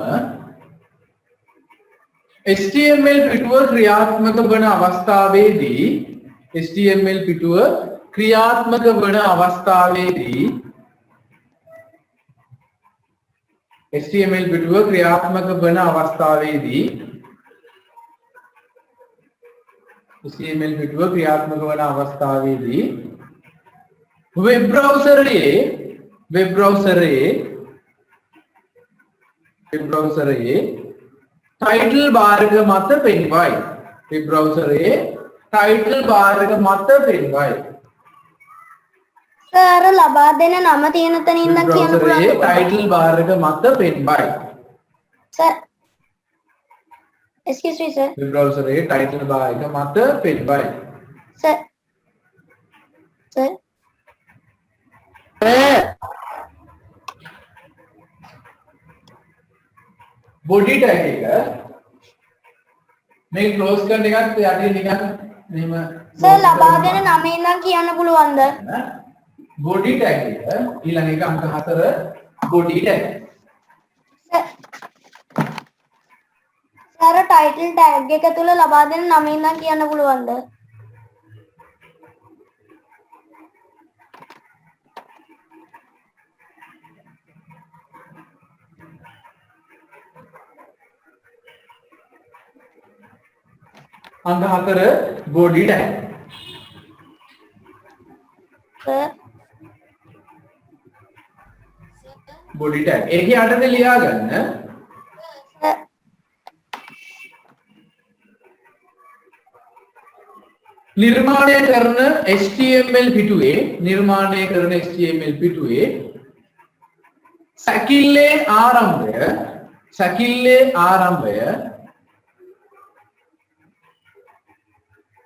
HTML පිටුව ක්‍රියාත්මක වන අවස්ථාවේදී HTML පිටුව ක්‍රියාත්මක වන අවස්ථාවේදී HTML පිටුව ක්‍රියාත්මක වන අවස්ථාවේදී HTML පිටුව ක්‍රියාත්මක වන අවස්ථාවේදී වෙබ් බ්‍රවුසරයේ ටයිටල් බාර් එක මත පෙන්වයි. වෙබ් බ්‍රවුසරයේ ටයිටල් බාර් එක මත පෙන්වයි. සර් ලබා දෙන නම තියෙන තැන ඉඳන් කියන්න පුළුවන්. ටයිටල් බාර් එක මත පෙන්වයි. Sir excuse me sir. Web බ්‍රවුසරයේ ටයිටල් බාර් එක මත පෙන්වයි. සර් බොඩි ටැග් එක මේ ක්ලෝස් කරන එකත් යටින් නිකන් මෙහෙම සර් ලබා දෙන නම ඉඳන් කියන්න පුළුවන්ද? බොඩි ටැග් එක ඊළඟ එක අංක 4 body tag. Sir title tag එක තුල ලබා දෙන නම ඉඳන් කියන්න පුළුවන්ද? අංක 4 බොඩි ටැග්. Body tag. ඒකේ යටතේ ලියා ගන්න නිර්මාණය කරන HTML පිටුවේ සැකිල්ලේ ආරම්භය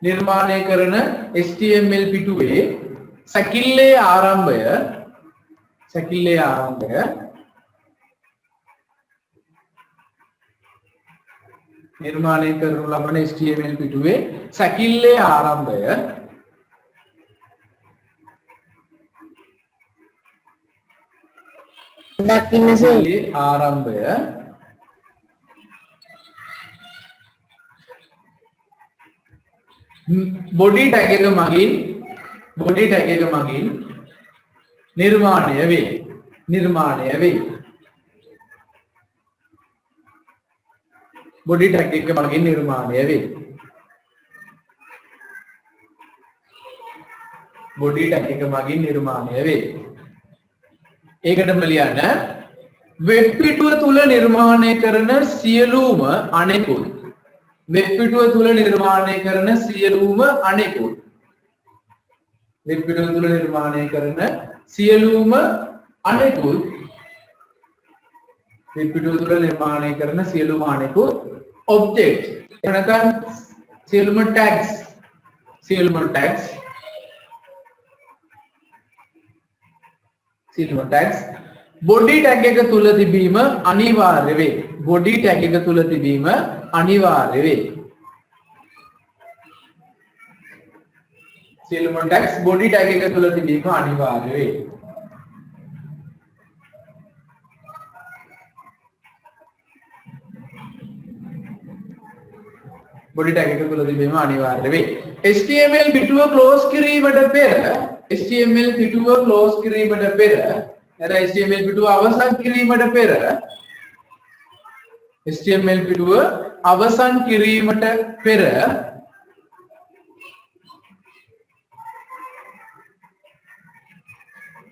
නිර්මාණය කරන HTML පිටුවේ සැකිල්ලේ ආරම්භය නිර්මාණය කරනු ලබන HTML පිටුවේ සැකිල්ලේ ආරම්භය දකින්නසේ ආරම්භය බොඩි ටැග් එක මගින් නිර්මාණය වේ. බොඩි ටැග් එක මගින් නිර්මාණය වේ. ඒකටම ලියන්න වෙබ් පිටුව තුල නිර්මාණය කරන සියලුම අනෙකුත් වෙබ් පිටුව තුල නිර්මාණය කරන සියලුම අනෙකුත් ඔබ්ජෙක්ට් එනකන් සියලුම ටැග්ස් සියලුම tags body tag එක තුල තිබීම අනිවාර්ය වේ. body tag එක තුල තිබීම අනිවාර්ය වේ. සියලුම tags body tag එක තුල තිබීම අනිවාර්ය වේ. body tag එක තුල තිබීම අනිවාර්ය වේ. HTML පිටුව close කිරීමට පෙර HTML පිටුව close කිරීමට පෙර HTML පිටුව අවසන් කිරීමට පෙර HTML පිටුව අවසන් කිරීමට පෙර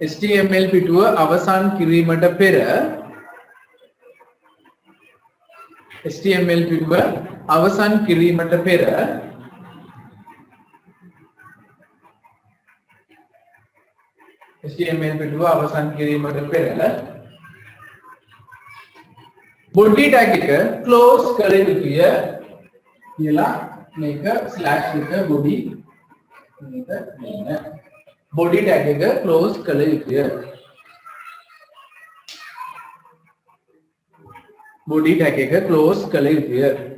HTML පිටුව අවසන් කිරීමට පෙර HTML පිටුව අවසන් කිරීමට පෙර HTML පිටුව අවසන් කිරීමට පෙර body tag එක close කළ යුතුය කියලා මේක slash එක body මේක මෙන්න body tag එක close කළ යුතුය body tag එක close කළ යුතුය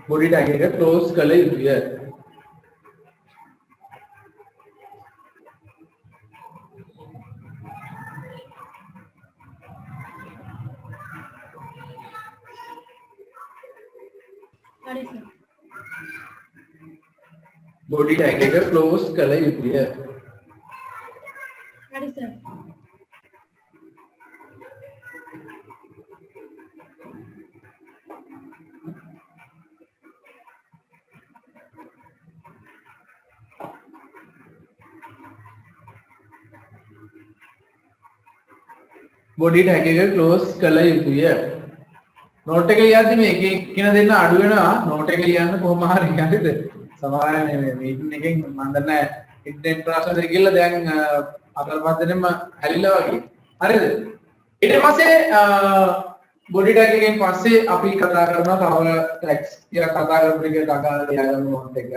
body tag එක close කළ යුතුය body tag එක close කළ යුතුය හරි සර් body tag එක close කළ යුතුය note එක ලියද්දි මේකේ කියන දෙන්න අඩු වෙනවා note එක ලියන්න කොහොම හරි හරිද සමහර මේ මීටින් එකෙන් මම දන්නේ ඉන්ටර්නෙට් ප්‍රශ්න දෙක කියලා දැන් අතල් පස්සෙන්ම හැලිලා වගේ හරිද ඊට පස්සේ body tag එකෙන් පස්සේ අපි කතා කරනවා තව tags කියලා කතා කරපු එක දාලා ලියාගන්න note එක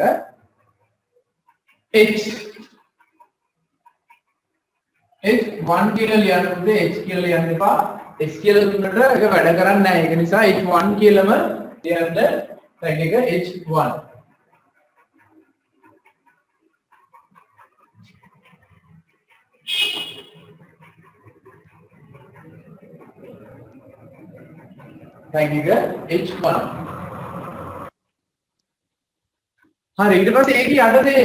h1 කියලා ලියන්න පුතේ h කියලා ලියන්න එපා h කියලා දුන්නට ඒක වැඩ කරන්නේ නැහැ ඒක නිසා h1 කියලාම ලියන්න tag එක h1 tag එක h1 හරි ඊට පස්සේ ඒකේ යටතේ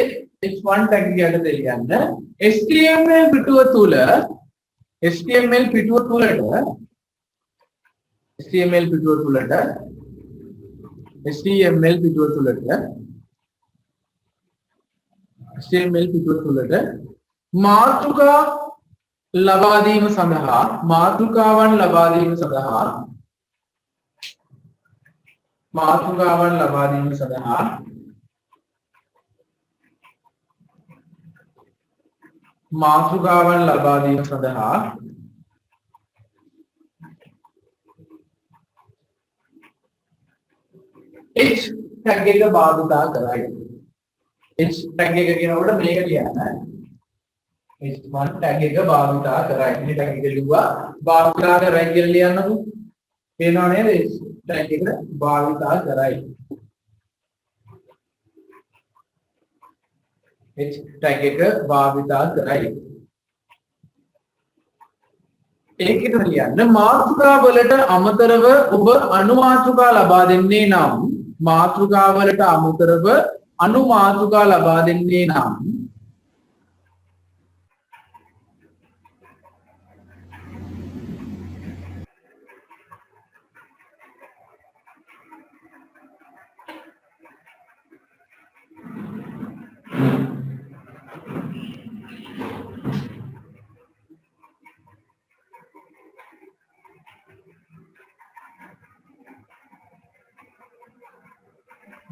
h1 tag එක යටතේ ලියන්න HTML පිටුව තුල HTML පිටුව තුලට HTML පිටුව තුලට HTML පිටුව තුලට HTML පිටුව තුලට මාතෘකා ලබා දීම සඳහා මාතෘකාවන් ලබා දීම සඳහා මාතෘකාවන් ලබා දීම සඳහා මාතෘකාවන් ලබා දීම සඳහා h tag එක භාවිතා කරයි h tag එක කියනකොට මේක ලියන්න h1 tag එක භාවිතා කරයි මේ tag එක ලිව්වා භාවිතා කරයි කියලා ලියන්නකො පේනව නේද h tag එක භාවිතා කරයි h tag එක භාවිතා කරයි ඒකෙට ලියන්න මාතෘකා වලට අමතරව ඔබ අනුමාතෘකා ලබා දෙන්නේ නම් මාතෘකා වලට අමතරව අනුමාතෘකා ලබා දෙන්නේ නම්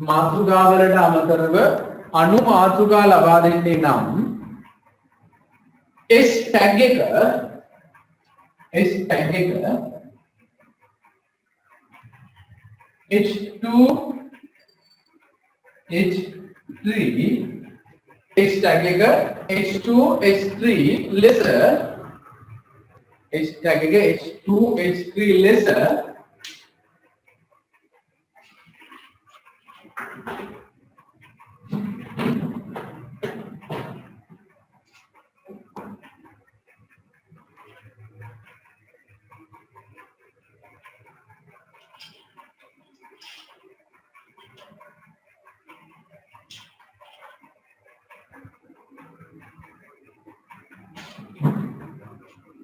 මාතෘකා වලට අමතරව අනු මාතෘකා ලබා දෙන්නේ නම් s tag එක H2 H3 H tag එක H2 H3 lesser H tag එක H2 H3 lesser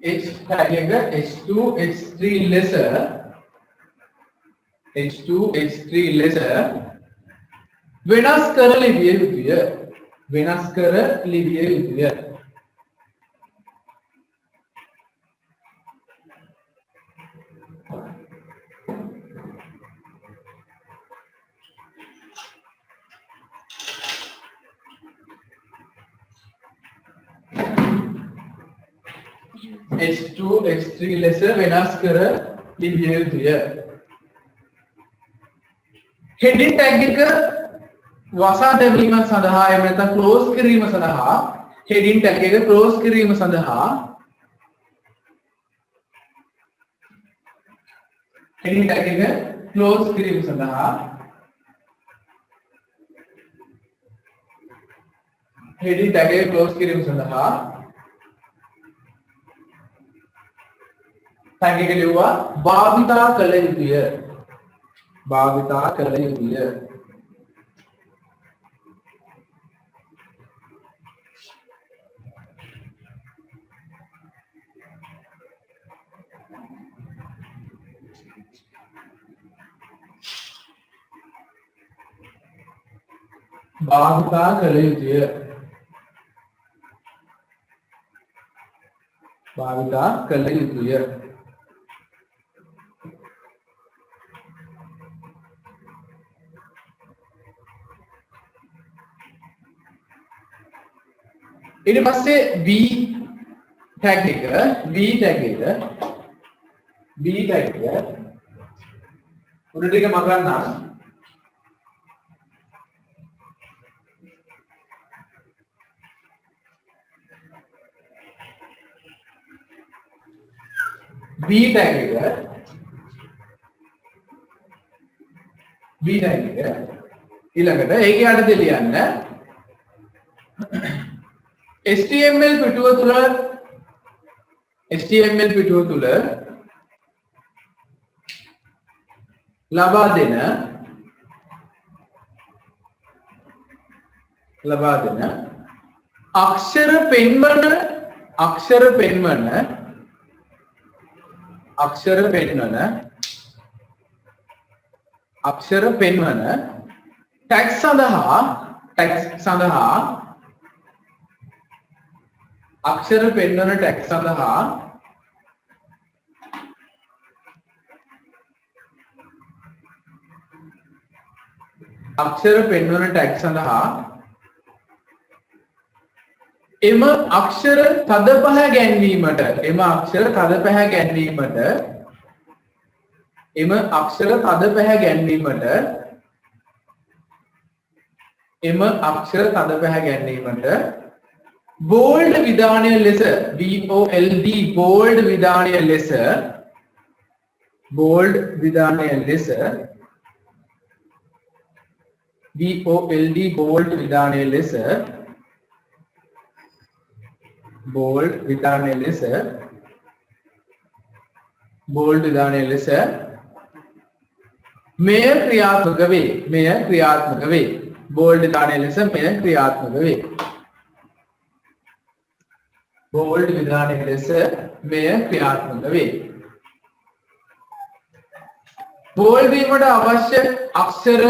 H tag එක H2 H3 lesser H2 H3 lesser වෙනස් කර ලිවිය යුතුය වෙනස් කර ලිවිය යුතුය H2 H3 ලෙස වෙනස් කර ලිවිය යුතුය. heading tag එක වසා දැමීම සඳහා එහෙම නැත්නම් close කිරීම සඳහා heading tag එක close කිරීම සඳහා heading tag එක close කිරීම සඳහා heading tag එක close කිරීම සඳහා tag එක ලිව්වා භාවිතා කළ යුතුය භාවිතා කළ යුතුය භාවිතා කළ යුතුය භාවිතා කළ යුතුය ඊට පස්සේ B tag එක උඩ ටික මගන්නම් B tag එක ඊළඟට ඒකේ යටතේ ලියන්න HTML පිටුව තුල ලබා දෙන අක්ෂර පෙන්වන ටැග් සඳහා අක්ෂර පෙන්වන ටැග් සඳහා එම අක්ෂර තද පහ ගැන්වීමට bold විධානය ලෙස bold විධානය ලෙස මෙය ක්‍රියාත්මක වේ bold විධානය ලෙස මෙය ක්‍රියාත්මක වේ bold විධානය ලෙස මෙය ක්‍රියාත්මක වේ bold වීමට අවශ්‍ය අක්ෂර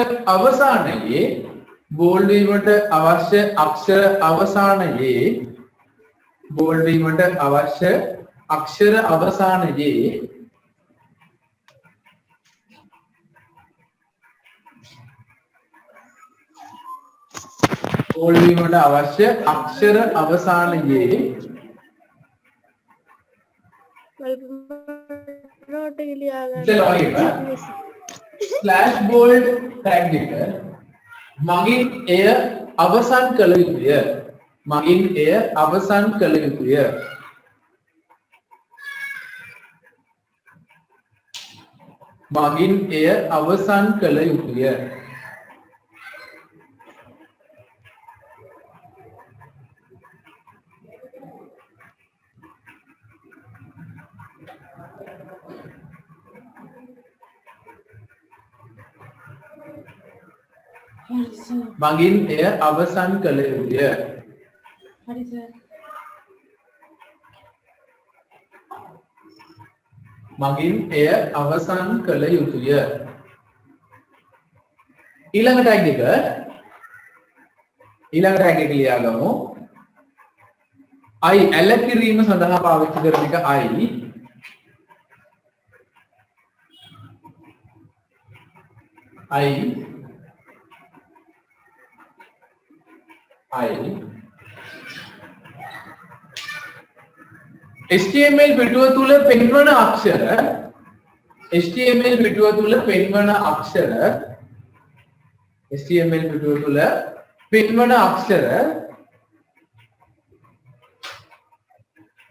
අවසානයේ ස්ලෑෂ් බෝල්ඩ් ටැග් එක මගින් එය අවසන් කළ යුතුය. මගින් එය අවසන් කළ යුතුය. මගින් එය අවසන් කළ යුතුය. මගින් එය අවසන් කළ යුතුය. මගින් එය අවසන් කළ යුතුය. ඊළඟ ටැග් එක ලියාගමු. I ඇල කිරීම සඳහා පාවිච්චි කරන එක HTML පිටුව තුල පෙන්වන අක්ෂර HTML පිටුව තුල පෙන්වන අක්ෂර HTML පිටුව තුල පෙන්වන අක්ෂර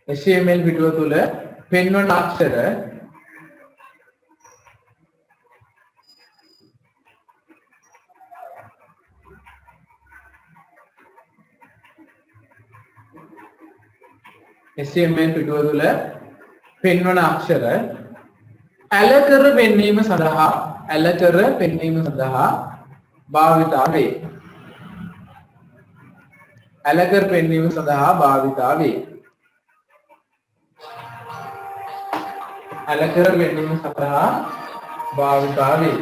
HTML පිටුව තුල පෙන්වන අක්ෂර HTML පිටුව තුල පෙන්වන අක්ෂර ඇල කර පෙන්වීම සඳහා භාවිතා වේ. ඇල කර පෙන්වීම සඳහා භාවිතා වේ. ඇල කර පෙන්වීම සඳහා භාවිතා වේ.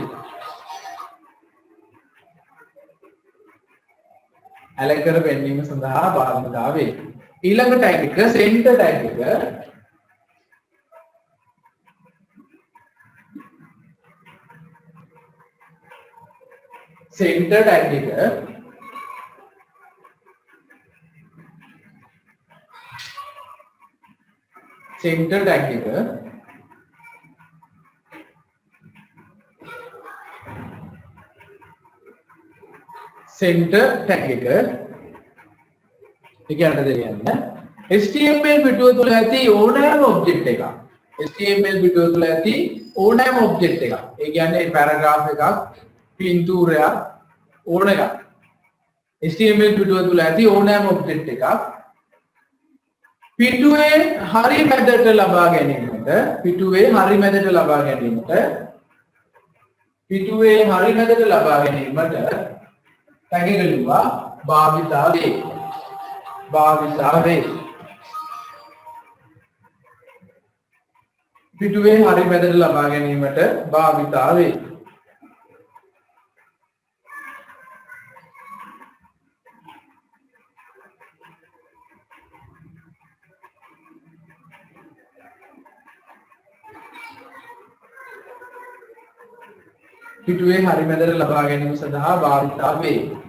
ඇල කර පෙන්වීම සඳහා භාවිතා වේ. ඊළඟ ටැග් එක සෙන්ටර් ටැග් එක සෙන්ටර් ටැග් එක සෙන්ටර් ටැග් එක සෙන්ටර් ටැග් එක HTML පිටුව තුල ඇති ඕනෑම ඔබ්ජෙක්ට් එකක් HTML පිටුව තුල ඇති ඕනෑම ඔබ්ජෙක්ට් එකක් ඒ කියන්නේ පැරග්‍රාෆ් එකක් පින්තූරයක් ඕන එකක් HTML පිටුව තුල ඇති ඕනෑම ඔබ්ජෙක්ට් එකක් පිටුවේ හරි මැදට ලබා ගැනීමට ටැග් එක ලිව්වා භාවිතා වේ. පිටුවේ හරි මැදට ලබා ගැනීමට භාවිතා වේ. පිටුවේ හරි මැදට ලබා ගැනීම සඳහා භාවිතා වේ.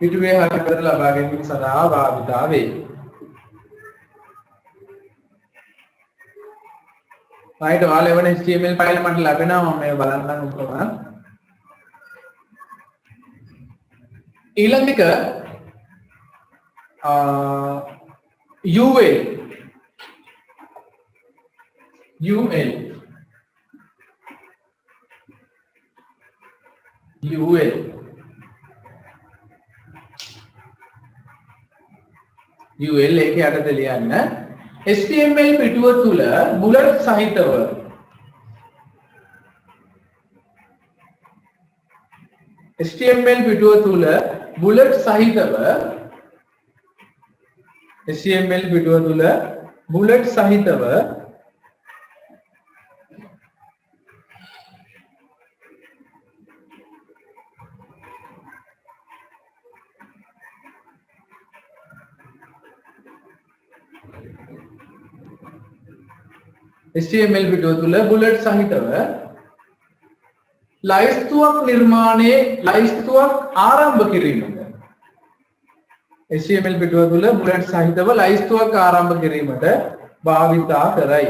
පිටුවේ හරි මැදට ලබා ගැනීම සඳහා භාවිතා වේ. right ඔයාලා එවන HTML ෆයිල් මට ලැබෙනවා මම මේක බලන්නම් උපමා. ඊළඟ එක UL එකේ යටතේ ලියන්න HTML පිටුව තුල බුලට් සහිතව HTML පිටුව තුල බුලට් සහිතව HTML පිටුව තුල බුලට් සහිතව ලයිස්තුවක් නිර්මාණයේ ලයිස්තුවක් ආරම්භ කිරීමට HTML පිටුව තුල බුලට් සහිතව ලයිස්තුවක් ආරම්භ කිරීමට භාවිතා කරයි.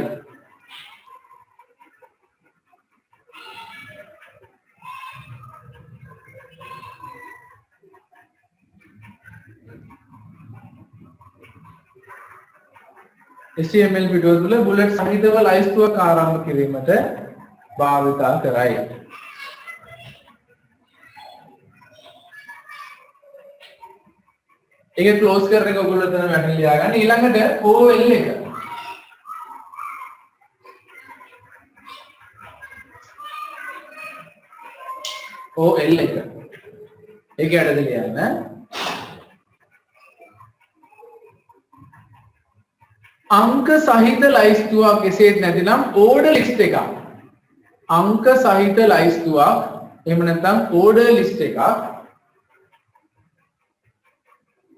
HTML පිටුව තුල බුලට් සහිතව ලයිස්තුවක් ආරම්භ කිරීමට භාවිතා කරයි. ඒක ක්ලෝස් කරන එක ඔයගොල්ලෝ එතන වැටෙන ලියා ගන්න. ඊළඟට OL එක. OL එක. ඒක ඇඩද ලියන්න. අංක සහිත ලයිස්තුවක් එසේත් නැතිනම් ඕඩර් ලිස්ට් එකක්. අංක සහිත ලයිස්තුවක් එහෙම නැත්නම් ඕඩර් ලිස්ට් එකක්.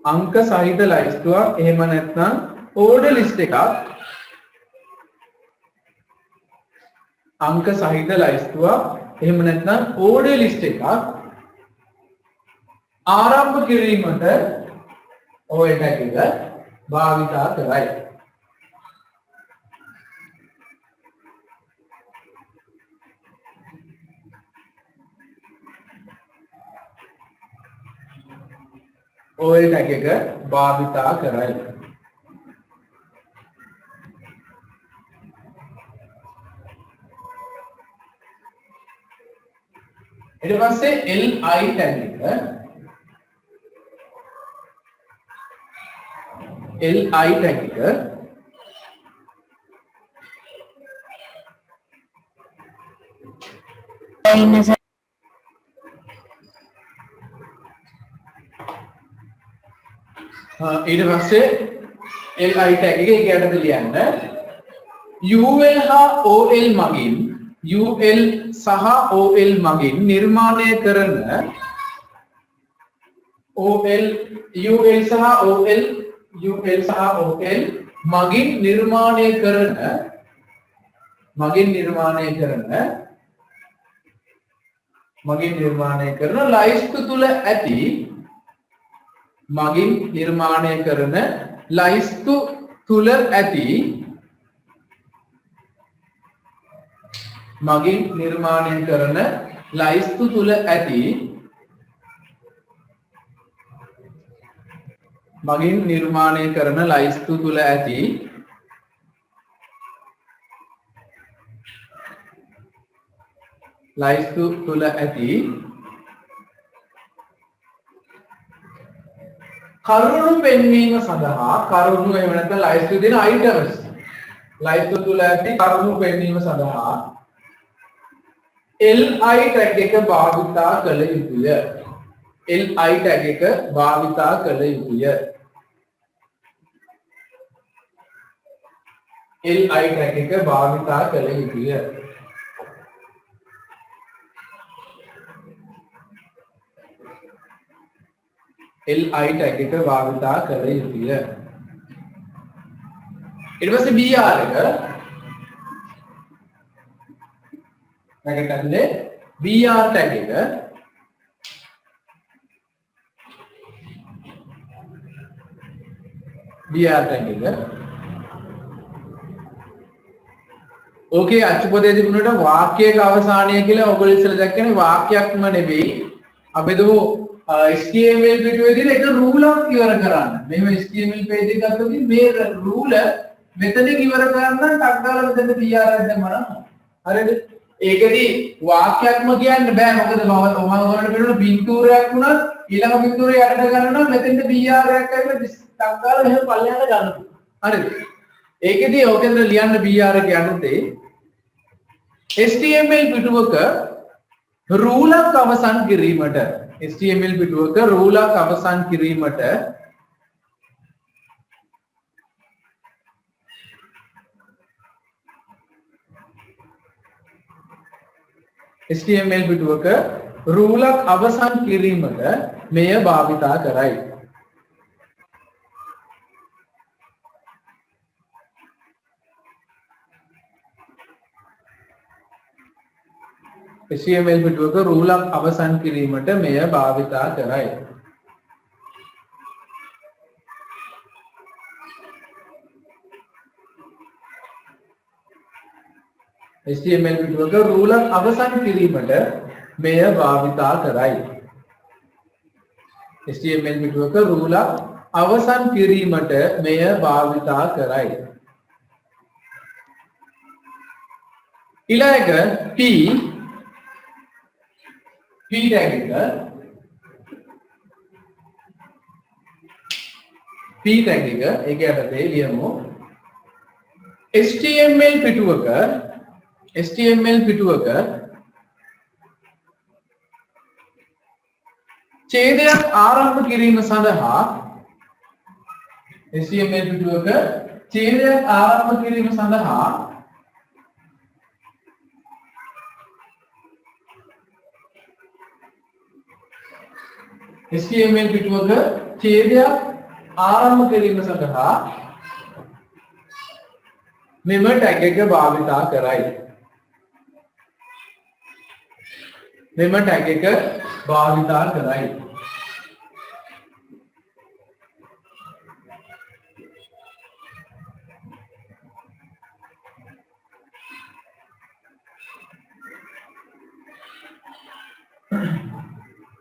අංක සහිත ලයිස්තුවක් එහෙම නැත්නම් ඕඩර් ලිස්ට් එකක්. අංක සහිත ලයිස්තුවක් එහෙම නැත්නම් ඕඩර් ලිස්ට් එකක් ආරම්භ කිරීමට ඔය ටැග් එක භාවිතා කරයි. OL ටැග් එක භාවිතා කරයි. ඊට පස්සේ LI ටැග් එක LI ටැග් එක ඊට පස්සේ LI ටැග් එක ඒක යටතේ ලියන්න UL හා OL මගින් UL සහ OL මගින් නිර්මාණය කරන UL සහ OL මගින් නිර්මාණය කරන ලයිස්තු තුල ඇති මගින් නිර්මාණය කරන ලයිස්තු තුල ඇති මගින් නිර්මාණය කරන ලයිස්තු තුල ඇති මගින් නිර්මාණය කරන ලයිස්තු තුල ඇති ලයිස්තු තුල ඇති කරුණු පෙන්වීම සඳහා කරුණු එහෙම නැත්නම් ලයිස්තු දෙන අයිටම්ස් ලයිස්තු තුල ඇති කරුණු පෙන්වීම සඳහා LI ටැග් එක භාවිතා කළ යුතුය. LI ටැග් එක භාවිතා කළ යුතුය. LI ටැග් එක භාවිතා කළ යුතුය. LI ටැග් එක භාවිතා කළ යුතුය. ඊට පස්සේ BR එක නැගටන්නේ BR ටැග් එක ඕකේ අච්චුපතේ තිබුණට වාක්‍යයක අවසානය කියලා ඔයගොල්ලෝ ඉස්සෙල්ලා දැක්කනේ වාක්‍යයක්ම නෙවෙයි අපි දු HTML පිටුවේදී එක රූලක් ඉවර කරන්න. මෙහෙම HTML page එකක් ගත්තොත් මේ රූල මෙතනින් ඉවර කරන්න ටක් දාලා මෙතන BR එකක් දැම්මම හරිද? ඒකදී වාක්‍යයක්ම කියන්න බෑ මොකද මම ඔයාලට කියනවා පින්තූරයක් වුණත් ඊළඟ පින්තූරය යටට ගන්නවා මෙතෙන්ට BR එකක් ඇවිල්ලා ටක් දාලා එහෙම පල්ලෙහාට ගන්නවා. හරිද? ඒකදී ඔකෙන්ද ලියන්න BR එක යටතේ HTML පිටුවක රූලක් අවසන් කිරීමට HTML පිටුවක රූලක් අවසන් කිරීමට HTML පිටුවක රූලක් අවසන් කිරීමට මෙය භාවිතා කරයි. HTML පිටුවක රූලක් අවසන් කිරීමට මෙය භාවිතා කරයි. HTML පිටුවක රූලක් අවසන් කිරීමට මෙය භාවිතා කරයි. HTML පිටුවක රූලක් අවසන් කිරීමට මෙය භාවිතා කරයි. ඊළඟ P tag එක ඒක යටතේ ලියමු HTML පිටුවක ඡේදයක් ආරම්භ කිරීම සඳහා HTML පිටුවක ඡේදයක් ආරම්භ කිරීම සඳහා HTML පිටුවක ඡේදයක් ආරම්භ කිරීම සඳහා මෙම ටැග් එක භාවිතා කරයි. මෙම ටැග් එක භාවිතා කරයි.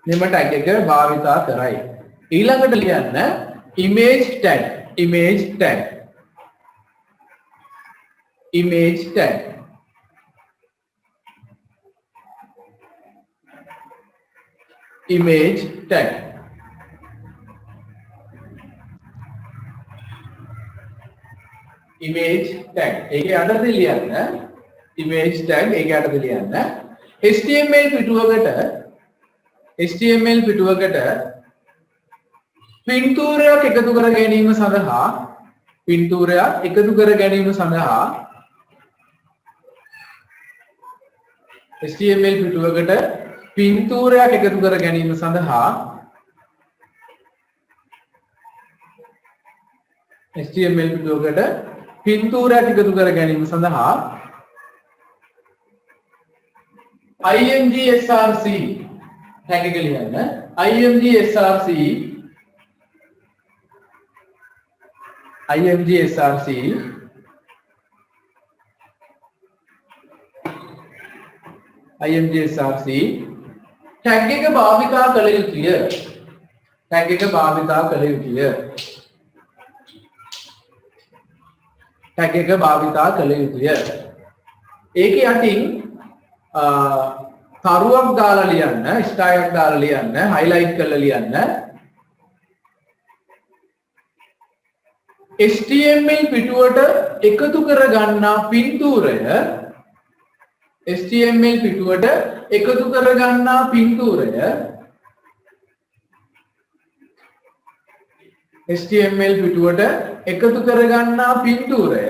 මෙම ටැග් එක භාවිතා කරයි. ඊළඟට ලියන්න image tag image tag image tag image tag image tag ඒකේ යටතේ ලියන්න image tag ඒකේ යටතේ ලියන්න HTML පිටුවකට පින්තූරයක් එකතු කර ගැනීම සඳහා HTML පිටුවකට පින්තූරයක් එකතු කර ගැනීම සඳහා HTML පිටුවකට පින්තූරයක් එකතු කර ගැනීම සඳහා imgsrc tag එක ලියන්න imgsrc tag එක භාවිතා කළ යුතුය. ඒකේ යටින් තරුවක් දාලා ලියන්න, ස්ටාරයක් දාලා ලියන්න, highlight කරලා ලියන්න. HTML පිටුවට එකතු කර ගන්නා පින්තූරය HTML පිටුවට එකතු කර ගන්නා පින්තූරය HTML පිටුවට එකතු කර ගන්නා පින්තූරය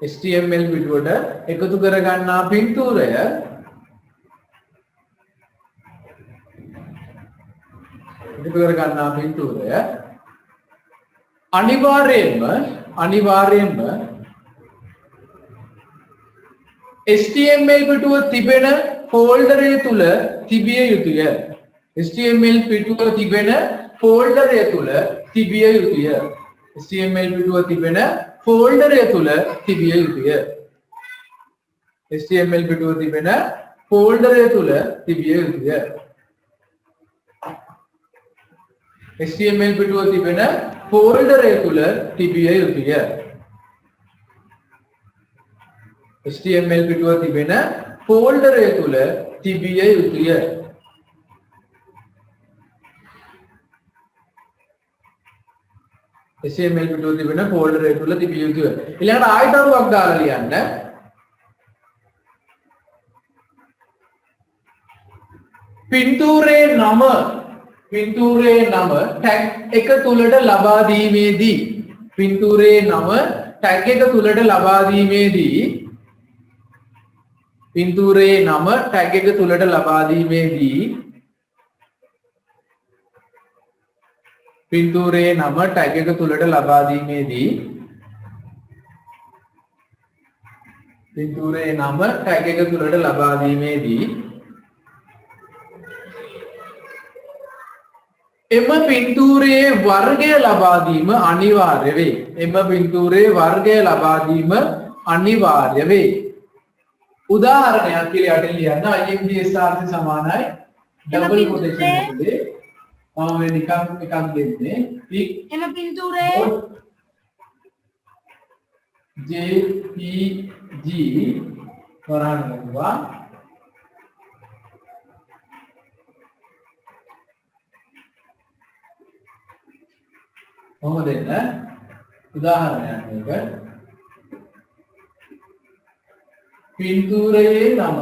HTML පිටුවට එකතු කර ගන්නා පින්තූරය අනිවාර්යයෙන්ම HTML පිටුව තිබෙන ෆෝල්ඩරය තුල තිබිය යුතුය. HTML පිටුව තිබෙන ෆෝල්ඩරය තුල තිබිය යුතුය. HTML පිටුව තිබෙන ෆෝල්ඩරය තුල තිබිය යුතුය. HTML පිටුව තිබෙන ෆෝල්ඩරය තුල තිබිය යුතුය. HTML පිටුව තිබෙන ෆෝල්ඩරය තුල තිබිය යුතුය. HTML පිටුව තිබෙන ෆෝල්ඩරය තුල තිබිය යුතුය. HTML පිටුව තිබෙන ෆෝල්ඩරය තුල තිබිය යුතුය. ඊළඟට ආයතරුවක් දාලා ලියන්න. පින්තූරේ නම ටැග් එක තුලට ලබා දීමේදී පින්තූරේ නම ටැග් එක තුලට ලබා දීමේදී පින්තූරේ නම ටැග් එක තුලට ලබා දීමේදී පින්තූරේ නම ටැග් එක තුලට ලබා දීමේදී පින්තූරයේ නම ටැග් එක තුලට ලබා දීමේදී එම පින්තූරයේ වර්ගය ලබා දීම අනිවාර්ය වේ. එම පින්තූරයේ වර්ගය ලබා දීම අනිවාර්ය වේ. උදාහරණයක් කියලා යටින් ලියන්න IMDSRC සමානයි ඩබල් කොටේෂන් එකේ මම මේ නිකන් එකක් දෙන්නේ එම පින්තූරයේ JPG වරහන් ගන්නවා කොහොමද දෙන්න උදාහරණයක් මේක පින්තූරයේ නම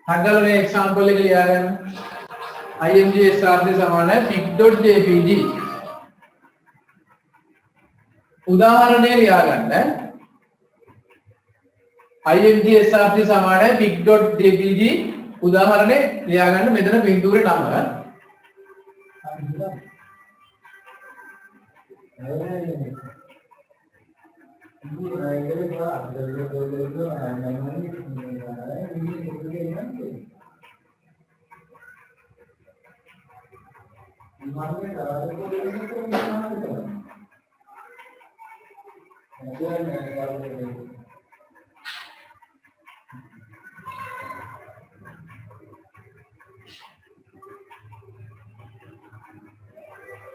හංගල මේ එක්සැම්පල් එක ලියාගන්න IMDSRC සමානයි pic.jpg උදාහරණය ලියාගන්න IMDSRC සමානයි pic.jpg උදාහරණය ලියාගන්න මෙතන පින්තූරේ නම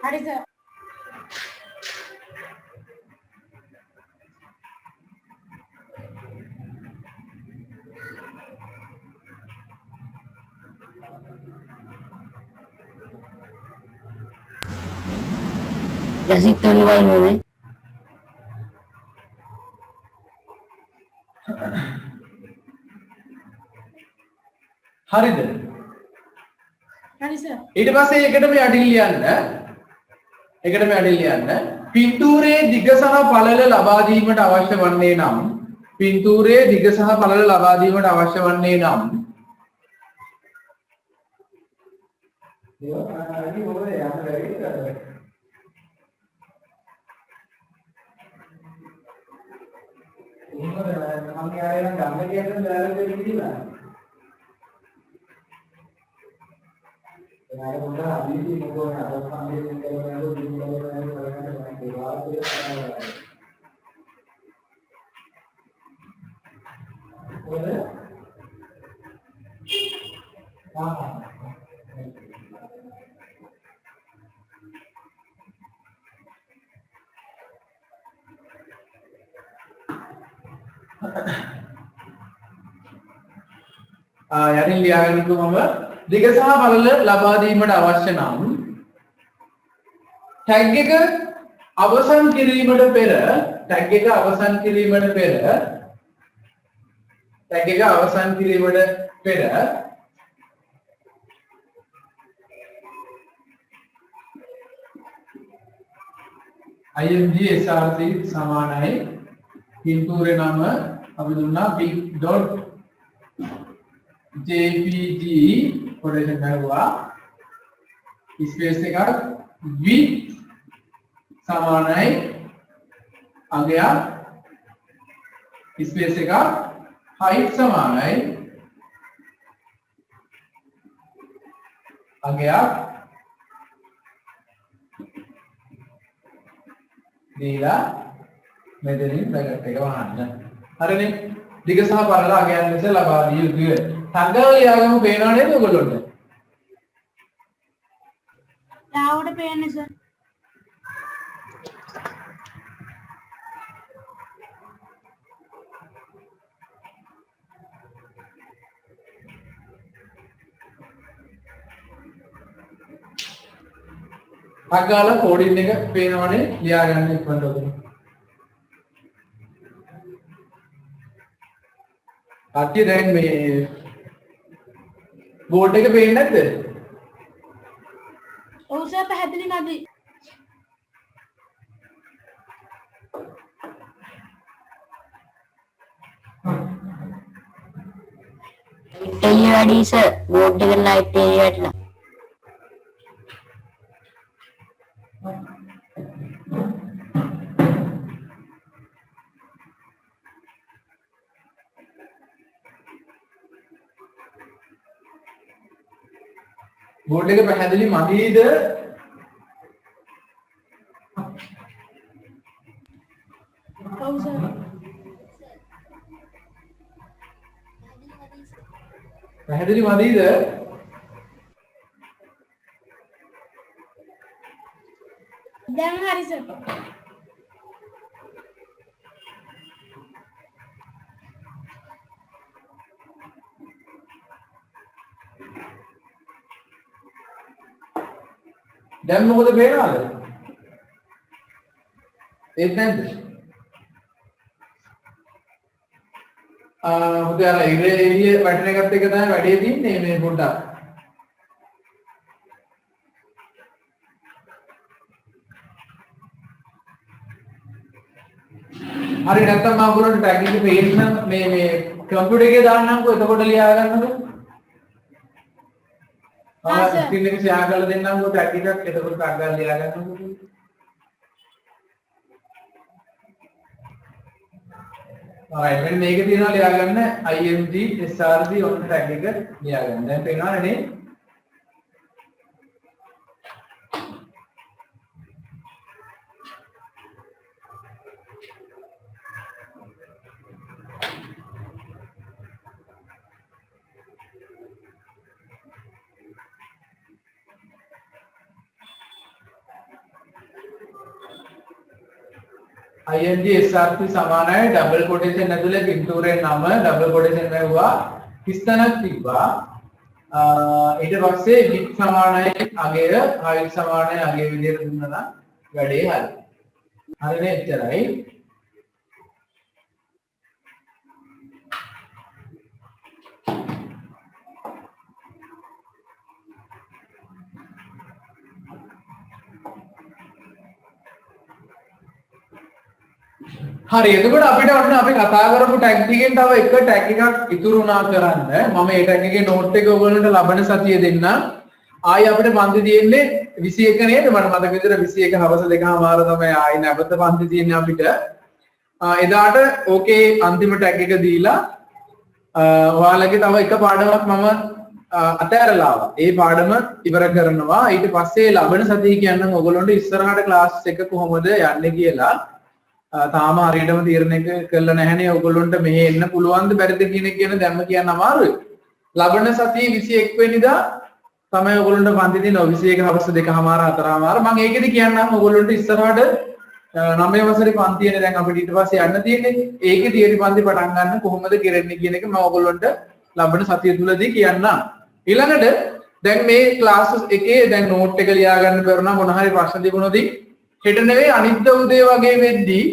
හරි sir Just tell me why movie. හරිද හරි සර් ඊට පස්සේ ඒකටම යටින් ලියන්න පින්තූරයේ දිග සහ පළල ලබා දීමට අවශ්‍ය වන්නේ නම් පින්තූරයේ දිග සහ පළල ලබා දීමට අවශ්‍ය වන්නේ නම් යටින් ලියාගන්නකෝ මම දිග සහ පළල ලබා දීමට අවශ්‍ය නම් ටැග් එක අවසන් කිරීමට පෙර IMDSRC සමානයි පින්තූරේ නම අපි දුන්නා pic.jpg කොටේෂන් ගන්නවා ස්පේස් එකක් width සමානයි අගයක් ස්පේස් එකක් height සමානයි අගයක් දීලා මෙතනින් බ්‍රැකට් එක වහන්න. හරිනේ. දිග සහ පළල අගයන් ලෙස ලබා දිය යුතුය. සංගල ලියාගමු පේනව නේද ඔයගොල්ලන්ට? තාවට පේන්නේ සර් අගාල කෝඩින් එක පේනවනේ ලියාගන්න ඉක්මනට ඔතන. අක්කේ දැන් මේ බෝඩ් එක පේන්නේ නැද්ද? ඔව් සර් පැහැදිලි නැති වැඩි සර් බෝඩ් එක ලයිට් එළියට බෝඩ් එක පැහැදිලි මදීද? ඔව් සර්. පැහැදිලි මදීද? දැන් හරි සර්. දැන් මොකද පේනවද? ඒත් නැද්ද? හොඳයි අර එළිය වැටෙන එකත් එක තමයි වැඩේ තියෙන්නේ මේ පොඩ්ඩක්. හරි නැත්තම් මම ඔයගොල්ලන්ට ටැග් එක පේන්න මේ කම්පියුටර් එකේ දාන්නම්කෝ එතකොට ලියා ගන්නකෝ. ස්ක්‍රීන් එක ෂෙයා කරලා දෙන්නම්කෝ ටැග් එකක් එතකොට ටැග් ගන්න ලියා ගන්නකෝ. alright මෙන්න මේක තියෙනවා ලියා ගන්න img src on ටැග් එක ලියා ගන්න. දැන් පේනවනේ නේ? ING SRP සමානයි ඩබල් කොටේෂන් ඇතුලේ පින්තූරේ නම ඩබල් කොටේෂන් වැහුවා 30ක් තිබ්බා. ඊට පස්සේ width සමානයි අගය height සමානයි අගය විදිහට දුන්නා නම් වැඩේ හරි. හරිනේ එච්චරයි. හරි එතකොට අපිට වටන අපි කතා කරපු ටැග් එකෙන් තව එක ටැග් එකක් ඉතුරු වුණා කරන්න. මම ඒ ටැග් එකේ නෝට් එක ඔයගොල්ලන්ට ලබන සතියේ දෙන්න. ආයි අපිට පන්ති තියෙන්නේ 21 නේද? මට මතක විදිහට 21 හවස 2:00 තමයි ආයි නැවත පන්ති තියෙන්නේ අපිට. එදාට ඕකේ අන්තිම ටැග් එක දීලා ඔයාලගේ තව එක පාඩමක් මම අතෑරලා ආවා. ඒ පාඩම ඉවර කරනවා. ඊට පස්සේ ලබන සතිය කියන්නම් ඔයගොල්ලන්ට ඉස්සරහට ක්ලාස් එක කොහොමද යන්නේ කියලා. තාම හරියටම තීරණය කරලා නැහැනේ ඔයගොල්ලන්ට මෙහෙ එන්න පුළුවන්ද බැරිද කියන එක ගැන දැම්ම කියන්න අමාරුයි. ලබන සතියේ 21 වෙනිදා තමයි ඔයගොල්ලන්ට පන්ති තියෙනවා 21 හවස 2:00 4:00 මම ඒකෙදි කියන්නම් ඔයගොල්ලන්ට ඉස්සරහට 9 වසරේ පන්තියනේ දැන් අපිට ඊට පස්සේ යන්න තියෙන්නේ. ඒකේ තියරි පන්ති පටන් ගන්න කොහොමද කරන්නේ කියන එක මම ඔයගොල්ලන්ට ලබන සතිය තුලදී කියන්නම්. ඊළඟට දැන් මේ ක්ලාස් එකේ දැන් නෝට් එක ලියා ගන්න බැරුණා මොන හරි ප්‍රශ්න තිබුණොත් හෙට නෙවෙයි අනිද්දා උදේ වගේ වෙද්දී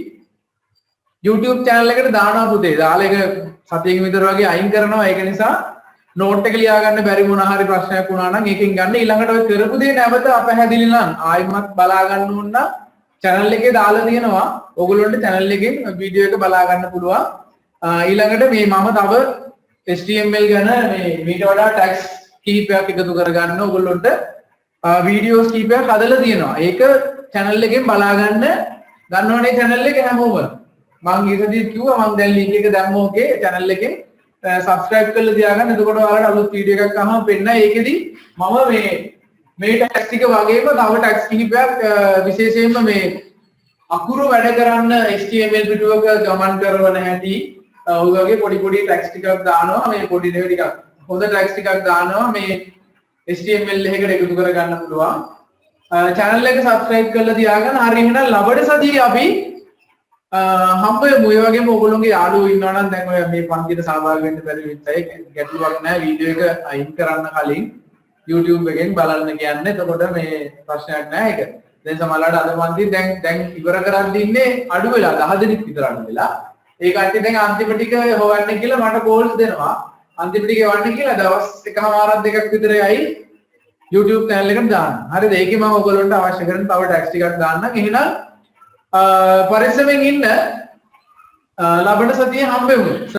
YouTube channel එකට දානවා පුතේ. දාලා ඒක සතියකින් විතර වගේ අයින් කරනවා. ඒක නිසා නෝට් එක ලියා ගන්න බැරි මොන හරි ප්‍රශ්නයක් වුණා නම් ඒකෙන් ගන්න. ඊළඟට ඔය කරපු දේ නැවත අපහැදිලි නම් ආයෙමත් බලා ගන්න ඕන නම් channel එකේ දාලා තියෙනවා. ඕගොල්ලන්ට channel එකෙන් වීඩියෝ එක බලා ගන්න පුළුවන්. ඊළඟට මේ මම තව HTML ගැන මේ මීට වඩා tags කීපයක් එකතු කරගන්න ඕගොල්ලන්ට වීඩියෝස් කීපයක් හදලා තියෙනවා. ඒක channel එකෙන් බලා ගන්නවනේ channel එක හැමෝම. මම ඊටදී කිව්වා මම දැන් link එක දැම්මෝ ඔකේ channel එකෙන් subscribe කරලා තියාගන්න. එතකොට ඔයාලට අලුත් වීඩියෝ එකක් අහම පෙන්නයි. ඒකෙදි මම මේ tags ටික වගේම තව tags කිහිපයක් විශේෂයෙන්ම මේ අකුරු වැඩ කරන්න HTML පිටුවක ගමන් කරන හැටි ඔය වගේ පොඩි පොඩි tags ටිකක් දානවා. මේ පොඩි නෙවෙයි ටිකක් හොඳ tags ටිකක් දානවා. මේ HTML එකකට එකතු කරගන්න පුළුවන්. channel එක subscribe කරලා තියාගන්න. හරි එහෙනම් ලබන සතියේ අපි හම්බෙමු. ඒ වගේම ඔයගොල්ලෝගේ යාළුවෝ ඉන්නවා නම් දැන් ඔය මේ පන්තියට සහභාගී වෙන්න බැරි වෙච්ච අය ගැටලුවක් නැහැ. වීඩියෝ එක අයින් කරන්න කලින් YouTube එකෙන් බලන්න කියන්නේ. එතකොට මේ ප්‍රශ්නයක් නැහැ ඒක. දැන් සමහරවිට අද පන්ති දැන් ඉවර කරන් ඉන්නේ අඩු වෙලා 10 දෙනෙක් විතර අඩු වෙලා. ඒ කට්ටිය දැන් අන්තිම ටික හොයන්න කියලා මට කෝල්ස් දෙනවා. අන්තිම ටික එවන්න කියලා දවස් එකමාරක් දෙකක් විතර යයි YouTube channel එකට දාන්න. හරිද? ඒකේ මම ඔයගොල්ලන්ට අවශ්‍ය කරන තව ටැක්ස් ටිකක් දාන්නම්. එහෙනම් පරිස්සමෙන් ඉන්න. ලබන සතියේ හම්බෙමු.